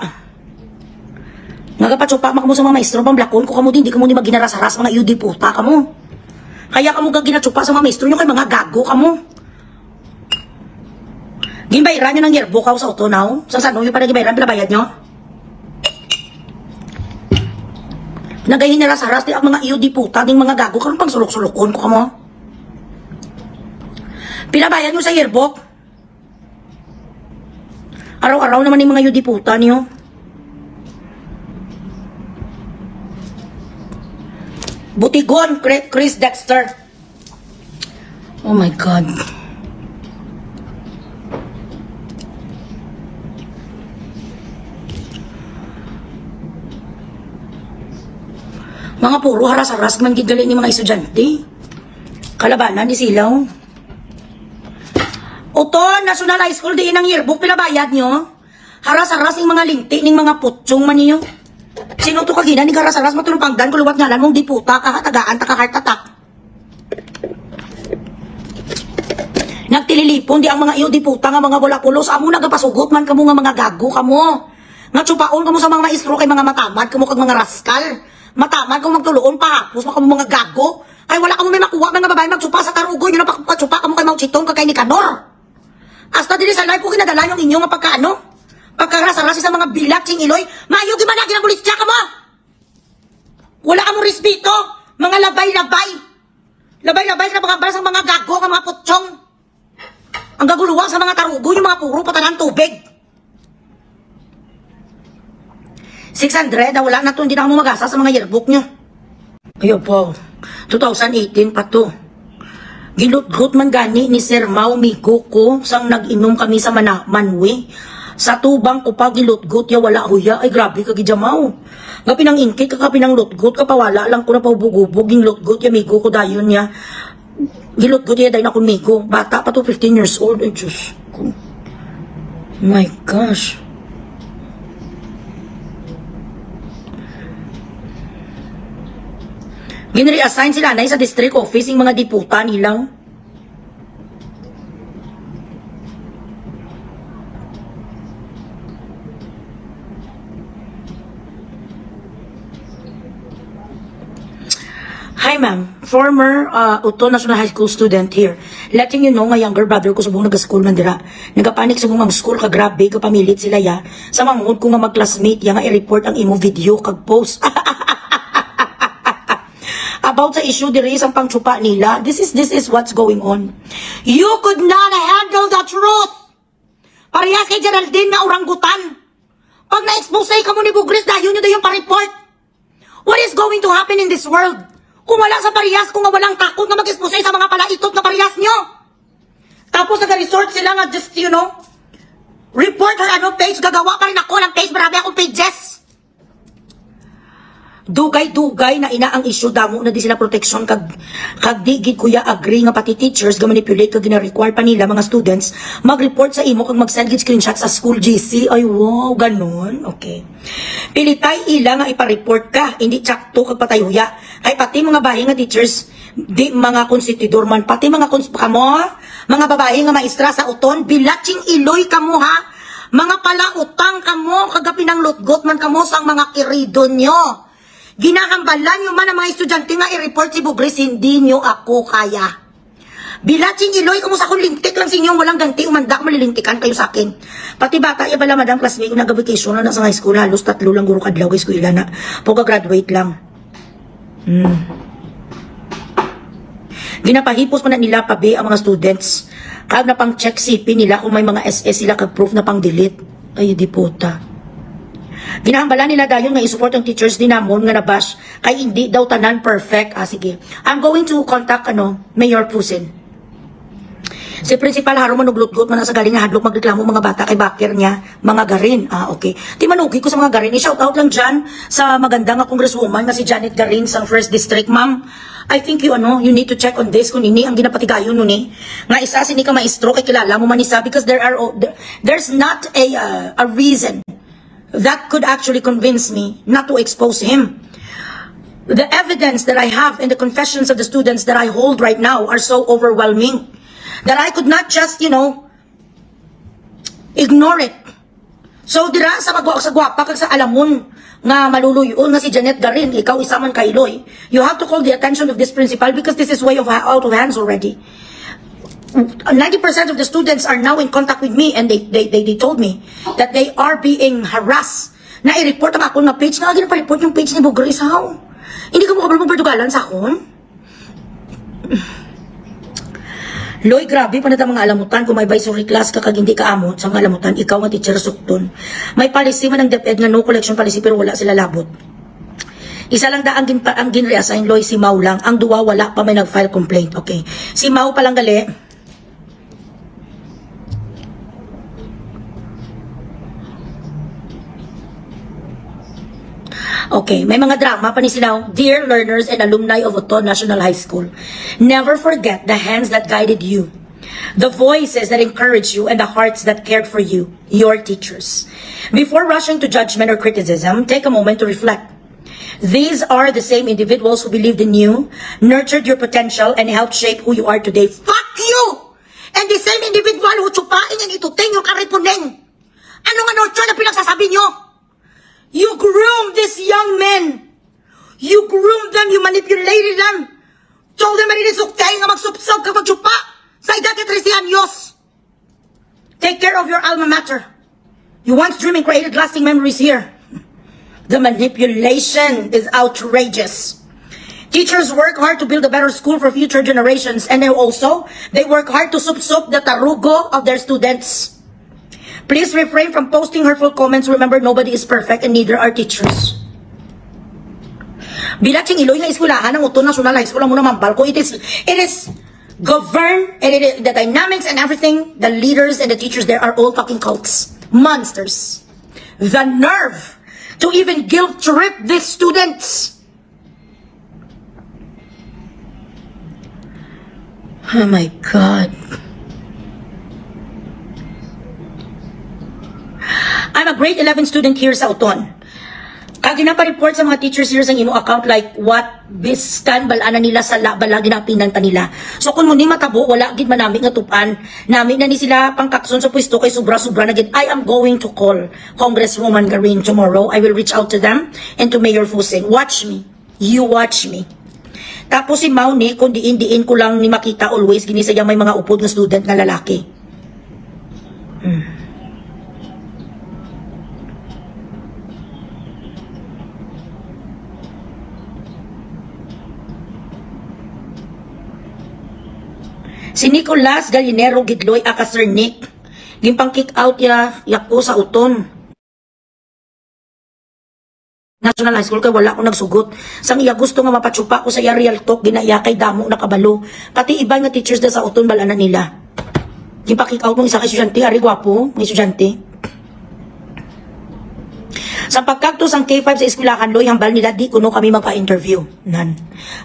Nagapatsupa makamo sa mga maestro, pamblakon ko kamo din, di kamo di maginaras-haras, mga yudi puta kamo. Kaya kamo gaginatsupa sa mga maestro nyo, kay mga gago kamo. Ginbayran nyo ng yearbook ako sa auto now? Sa saan nyo para ginbayran, pinabayad nyo? Nagahinaras-haras, di ang mga yudi puta, ding mga gago, karong pang sulok-sulokon ko kamo. Pinabayad nyo sa yearbook? Araw-araw naman yung mga yudiputa niyo. Butigon, Chris Dexter. Oh my God. Mga puro haras-haras man gigali ni mga estudyante. Kalabanan ni Silaw. Uton, National High School, diin ang yearbook, pinabayad nyo. Haras-haras yung mga linti, ng mga putsong man niyo. Sino to kagina, ni haras-haras, matulupangdan, kuluwat nga lang mong diputa, kahatagaan, taka-heart attack. Nagtililipon, di ang mga iyo diputa, nga mga wala-pulos, amo nagapasugot man kamo nga mga gago kamo. Nga tsupaon kamo sa mga maestro, kay mga matamad, kamo kag mga raskal. Matamad kamo magtuloon pa, hapos kamo mga gago. Ay wala kamo may makuha, mga babae magtsupa sa tarugoy, yun ang pagtsupa kamo kay Mauchitong, kagay ni Kanor. Hasta dili sa live ko kinadala yung inyong pagkaano? Pagkarasa-rasa sa mga bilaching iloy, mayo gi man na ginabulisya ka mo. Wala ka mo respeto, mga labay-labay. Labay-labay ka mga balas ang mga gago, ang mga putsyong. Ang gaguluwang sa mga tarugo, yung mga puro patanan tubig. 600 na wala na to, hindi na ako magasa sa mga yearbook nyo. Ayaw po, 2018 pa to. Gilutgot man gani ni Sir Mau Migo ko sang nag-inom kami sa Manwe. Sa tubang ko pa gilutgot ya wala huya. Ay grabe ka gidjamaw. Nga pinang inkit ka pinang lutgot ka pawala lang ko na pahubog-hubog gilutgot ya Migo ko dayon ya. Gilutgot ya dayon ako Migo. Bata pa to 15 years old. Ay Diyos ko. My gosh. Ginre-assign sila na sa district office yung mga diputa nilang. Hi ma'am, former Uton National High School student here. Letting you know, nga younger brother ko subong nag-school man dira. Nagapanik subong ang school, kagrabe, kapamilit sila ya. Sa mangod ko nga mag-classmate, ya nga i-report ang imo video, kag-post. About sa issue diri isang pangtsupa nila, this is what's going on. You could not handle the truth. Parehas kay Geraldine na oranggutan. Pag na-expose ka mo ni Bugris, dayon nyo dayon pa-report. What is going to happen in this world? Kung wala sa parehas, kung walang takot na mag-expose sa mga palaitot na parehas nyo. Tapos nag-resort sila nga just, you know, report her page, gagawa pa rin ako ng page, marami akong pages. Dugay-dugay na ina ang issue damo na di sila protection kag di gid kuya agree nga pati teachers ga manipulate kag gina-require pa nila mga students mag-report sa imo kag mag-send gid screenshot sa school GC. Ay wow, ganon. Okay. Pilitay ila nga ipa-report ka, hindi tsakto kag patayuya. Kay pati mga bahay nga teachers, di mga konstitudor man, pati mga kamo, mga babae nga maestra sa uton, bilatsing iloy kamo ha. Mga palautang kamo, kagapi ng lutgot man kamo sang mga kirido nyo. Ginahambalan nyo man ang mga estudyante nga i-report si Bugris, hindi nyo ako kaya. Bilatsing iloy kamo sa akong lintik lang sa inyo, walang ganti, umanda ko malilintikan kayo sa akin. Pati bata, ibala madam classmate ko nag-vacation na sa high school, halos 3 lang guro kadlaw kay eskwela na. Pagka-graduate lang. Ginapahipos man na nila pabe ang mga students. Kag na pang check CP nila kung may mga SS sila kag proof na pang delete. Ay, di puta. Ginahambala nila dayon nga i-support ang teachers din namon nga nabash kay hindi daw tanan perfect. Sige. I'm going to contact Mayor Pusin. Si Principal Haro manuglutgot man sa galing nga hadlok magreklamo mga bata kay bakir niya mga garin. Okay. Di manugi ko sa mga garin. I-shout out lang dyan sa maganda nga congresswoman nga si Janet Garin sa 1st District. Ma'am, I think you need to check on this kung ini ang ginapatigayon nun nga isa sini ka maestro kay kilala mo man isa because there's not a reason that could actually convince me not to expose him. The evidence that I have in the confessions of the students that I hold right now are so overwhelming that I could not just, ignore it. So, dira sa gwapa kag sa alamon nga maluluyon nga si Janet Garin, ikaw isa man kay Loy, you have to call the attention of this principal because this is way out of hands already. 90% of the students are now in contact with me and they told me that they are being harassed. Na i-report ang ako na page. Nga pa report yung page ni Bugris. How? Hindi ka mo kabal mong pertugalan sa akon? Loy, grabe pa na mga alamutan. Kung may advisory class ka kag hindi ka amot sa mga alamutan, ikaw nga teacher sukton. May policy man ng DepEd nga no collection policy pero wala sila labot. Isa lang da ang gin-reassign, Loy, si Mau lang. Ang duwa wala pa may nag-file complaint. Okay. Si Mau palang gali. Okay, may mga drama pa ni sila. Dear learners and alumni of Uton National High School, never forget the hands that guided you, the voices that encouraged you, and the hearts that cared for you, your teachers. Before rushing to judgment or criticism, take a moment to reflect. These are the same individuals who believed in you, nurtured your potential, and helped shape who you are today. Fuck you! And the same individual who tsupain and ituting yung karipuning. Ano nga nurture na pinagsasabi nyo? You groomed these young men. You groomed them, you manipulated them. Told them it is okay nga magsupsog kag magtsupa sa edad na 13 anyos. Take care of your alma mater. You once dreamed and created lasting memories here. The manipulation is outrageous. Teachers work hard to build a better school for future generations, and they work hard to sup the tarugo of their students. Please refrain from posting hurtful comments. Remember, nobody is perfect and neither are teachers. Bilatsing iloy nga eskwelahan ng Uton National High School ang muna mampal ko. It is governed, and the dynamics and everything, the leaders and the teachers there are all fucking cults. Monsters. The nerve to even guilt trip these students. Oh my God. I'm a grade 11 student here sa Uton. Kag ginapa-report sa mga teachers here sa imo account like what biskan balana nila sa bala ginapinan ta nila. So kung muni matabo wala gid man nami nga tupan, nami na ni sila pangkakson sa pwesto kay sobra-sobra na gid. I am going to call Congresswoman Garin tomorrow. I will reach out to them and to Mayor Fusin. Watch me. You watch me. Tapos si Mau ni, kung diin ko lang ni makita always, ginisa niya may mga upod na student na lalaki. Si Nicolas Gallinero Gidloy aka Sir Nick, gimpang kick out yako sa uton. National High School kay wala ko nagsugot. Sang iya gusto nga mapatsupa ko sa iya real talk, ginaya kay damo nakabalo. Pati iba nga teachers na sa uton bala na nila. Gimpang kick out mong isa kay estudyante, ari gwapo, may estudyante. Sa pagkagto sang K5 sa eskwelahan, loy hambal nila di kuno kami magpa-interview. Nan.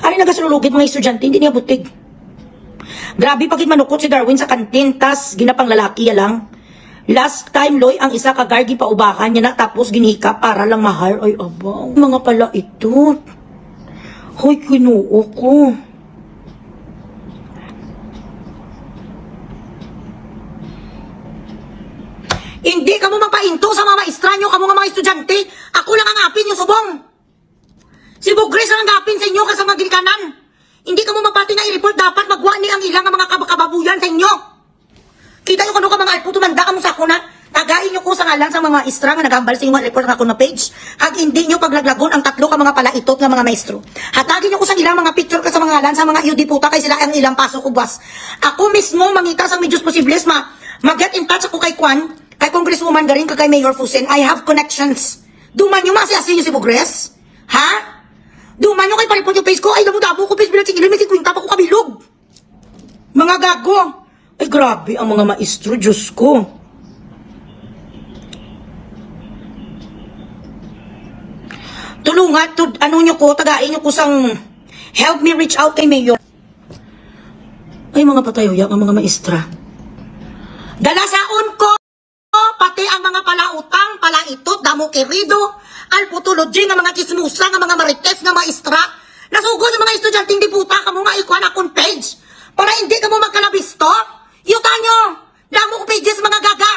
Ari nagasulugit mga estudyante, hindi niya butig. Grabe pagit manukot si Darwin sa kantin, tas ginapang lalaki ya lang. Last time, Loy, ang isa kagargi paubakan niya na tapos ginhika para lang mahar. Ay, abang. Mga pala ito. Hoy, kinuo ko. Hindi ka mo mapainto sa mga maestranyo, ka mo nga mga estudyante. Ako lang ang apin yung subong. Si Bugres lang ang apin sa inyo kasama ginikanan. Hindi ka mo mapati na i-report, dapat magwa ni ang ilang mga kababuyan sa inyo. Kita nyo kano ka mga alpo, tumanda ka mo sa ako na, tagain nyo ko sa ngalan sa mga istra nga nagambal sa inyo report nga ako na page. Kag hindi nyo paglaglagon ang tatlo ka mga palaitot nga mga maestro. Hatagin nyo ko sa ilang mga picture ka sa mga ngalan sa mga yudiputa kay sila ang ilang pasok ko bas. Ako mismo mangita sa medyos posibles mag-get in touch ako kay Kwan, kay Congresswoman garing kay Mayor Fusen. I have connections. Duman nyo masiasin nyo si Bugres? Ha? Duman nyo kay palipot yung face ko, ay dabo-dabo ko face bilang sigilin, may 50 pa ko kabilog. Mga gago. Ay grabe ang mga maestro, Diyos ko. Tulungan, ano nyo ko, tagain nyo ko sang help me reach out kay Mayor. Ay mga patayoya, ang mga maestra. Dalasaon ko, pati ang mga palautang, palaitot, damo kerido, alputology nga mga kismusa, nga mga marites, nga maestra. Nasugod yung mga estudyanteng diputa, ka mo nga ikuan akong page. Para hindi ka mo magkalabisto. Yuta nyo, damo ko pages mga gaga.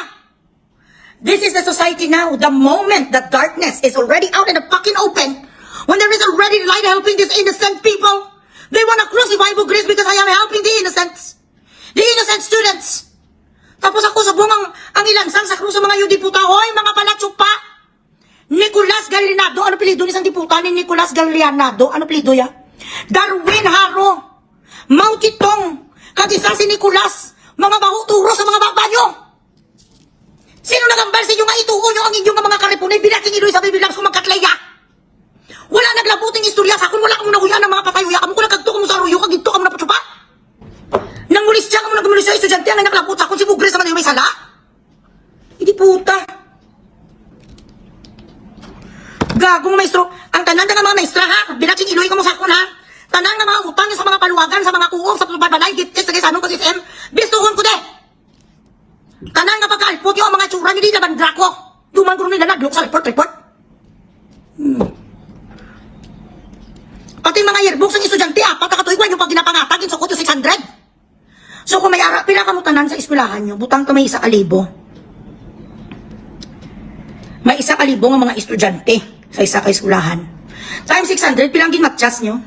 This is the society now. The moment the darkness is already out in the fucking open, when there is already light helping these innocent people, they wanna crucify Bugres because I am helping the innocent students. Tapos ako sa bungang ang ilansang sa krus sa mga yudiputa, hoy mga palatsupa. Nicolas Gallinado, ano pilido ni isang diputa ni Nicolas Gallinado? Ano pilido ya? Darwin Haro, Mautitong, kagisa si Nicolas, mga bahuturo sa mga babanyo. Sino nagambal sa inyo nga ituo nyo ang inyong mga karipunay bilang singiloy sa bibilang sumagkatlaya? Wala naglabuting istorya sa akin, wala ka mo nahuyan ng mga patayuya, kamo ko nagkagto ka mo sa ruyo, kagito ka mo na patsupa? Nangulis siya ka mo nagmulis sa estudyante ang naglabot sa akin, si Bugres naman yung may sala? Hindi puta. Gagong maestro, ang tanan ng mga maestra ha, bilating iloy ka mo sa akin ha, tanan ng mga utang sa mga paluwagan, sa mga kuong, sa balbalay, gitkis, sa anong pag-SM, bistuhon ko de. Tanan nga pagka-alpot yung mga tsura, hindi naman drako. Duman ko nila naglok sa report. Pati mga yearbook sa estudyante, apat na katuigwan yung pag ginapangatag, yung sukot yung 600. So kung may ara, pila ka mo tanan sa eskwelahan nyo, butang ka may 1,000. May 1,000 nga mga estudyante sa isa ka eskwelahan. Times 600, pilang ginmatchas nyo?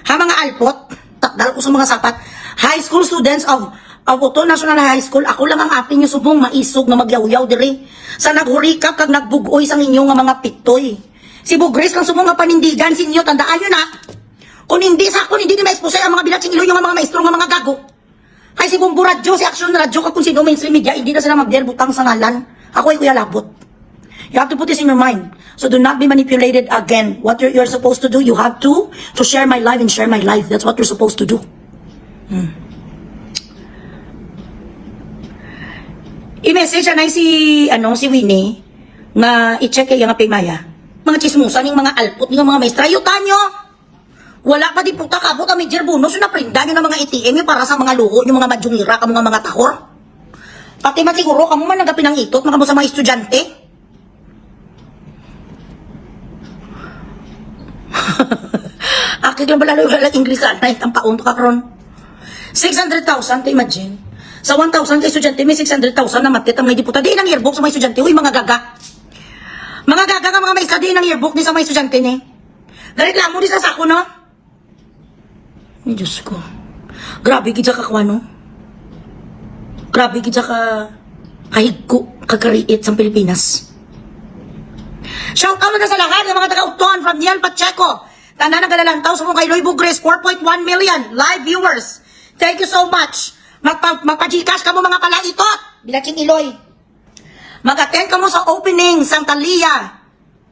Ha mga alpot, takdal ko sa mga sapat, high school students of Utol National High School, ako lang ang apin nyo subong maisog na magyaw-yaw diri. Sa naghurikap kag nagbugoy sa inyo nga mga pitoy. Si Bugres kang subong nga panindigan sinyo, tandaan nyo na. Kung hindi sa ako, hindi ni ma-expose ang mga bilatsing iloy yung mga maestro nga mga gago. Kay si Bumbu Radyo, si Action Radyo, kung sino mainstream media, hindi na sila magderbutang sa ngalan. Ako ay Kuya Labot. You have to put this in your mind. So do not be manipulated again. What you're supposed to do, you have to share my life and share my life. That's what you're supposed to do. I-message na si Winnie nga i-check kaya nga Maya. Mga chismusan ng mga alpot ng mga maestra, yuta nyo. Wala pa di puta kabot ang major bonus na prinda nyo ng mga ATM para sa mga luho, yung mga madyungira, ka mga tahor. Pati man siguro, kamo man nagapin ang itot, mga mo sa mga estudyante. Akit lang ba lalo yung English na itang paunto ka karon. 600,000, imagine. Sa 1,000 ka estudyante, may 600,000 na matit ang may diputa. Di nang yearbook sa mga estudyante. Uy, mga gaga. Mga gaga nga mga maestra, di nang yearbook ni sa mga estudyante ni. Reklamo di sa sako, no? Ay, Diyos ko. Grabe, gidya ka kwa, no? Grabe, gidya ka kahigko, kagariit sa Pilipinas. Shout out na sa lahat ng mga taga-utuan from Niel Pacheco. Tanda na galalantaw sa kong kay Loy Bugres, 4.1 million live viewers. Thank you so much. Magpa-Gcash ka mo mga palaitot. Bilaching Iloy. Mag-attend ka mo sa opening Santa Lia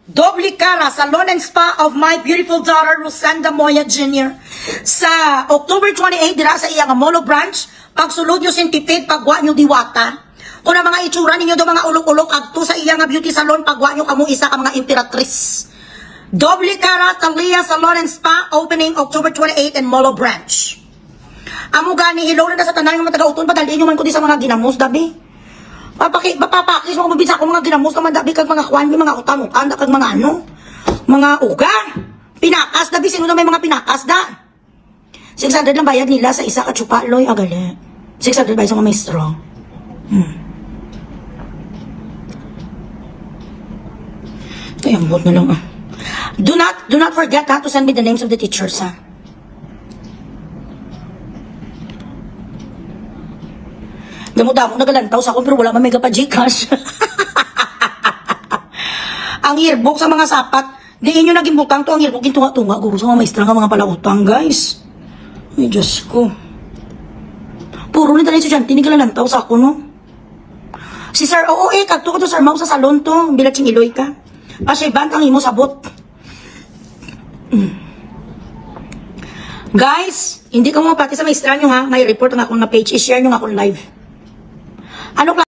Doble Cara Salon and Spa of my beautiful daughter Rosenda Moya Jr. sa October 28 dira sa iyang Molo branch. Pagsulod nyo sintipid, pagwa nyo diwata. Kung ang mga itsura ninyo do mga ulok-ulok agto sa iyang beauty salon, pagwa nyo kamo isa ka mga imperatrice. Doble Cara Talia Salon and Spa opening October 28 in Molo branch. Amo gani hello na sa tanan ng mga taga-uton, padaliin nyo man ko di sa mga ginamos dabi. Papakis mo mabisa ko mga ginamos naman dabi kag mga kwan, mga utang-utang kag mga ano, mga uga. Pinakas dabi, sino na may mga pinakas da. 600 lang bayad nila sa isa ka tsupa, Loy, agali. 600 bayad sa mga maestro. Kaya ambot na lang Do not forget to send me the names of the teachers, ha. Damo-damo nagalantaw sa akin pero wala man may kapag-Gcash. Ang yearbook sa mga sapat, diin nyo naging butang to, ang yearbook yung tunga-tunga. Guro sa mga maestra nga mga palautang, guys. Ay, Diyos ko. Puro nito na yung estudyante, nagalantaw sa ako, no? Si Sir, oo kagto ko to, Sir Mau, sa salon to. Bilaching Iloy ka. Pasayban kang imo sabot. Guys, hindi ka mo pati sa maestra nyo, ha? May report ang akong na page. I-share nyo nga akong live. Ano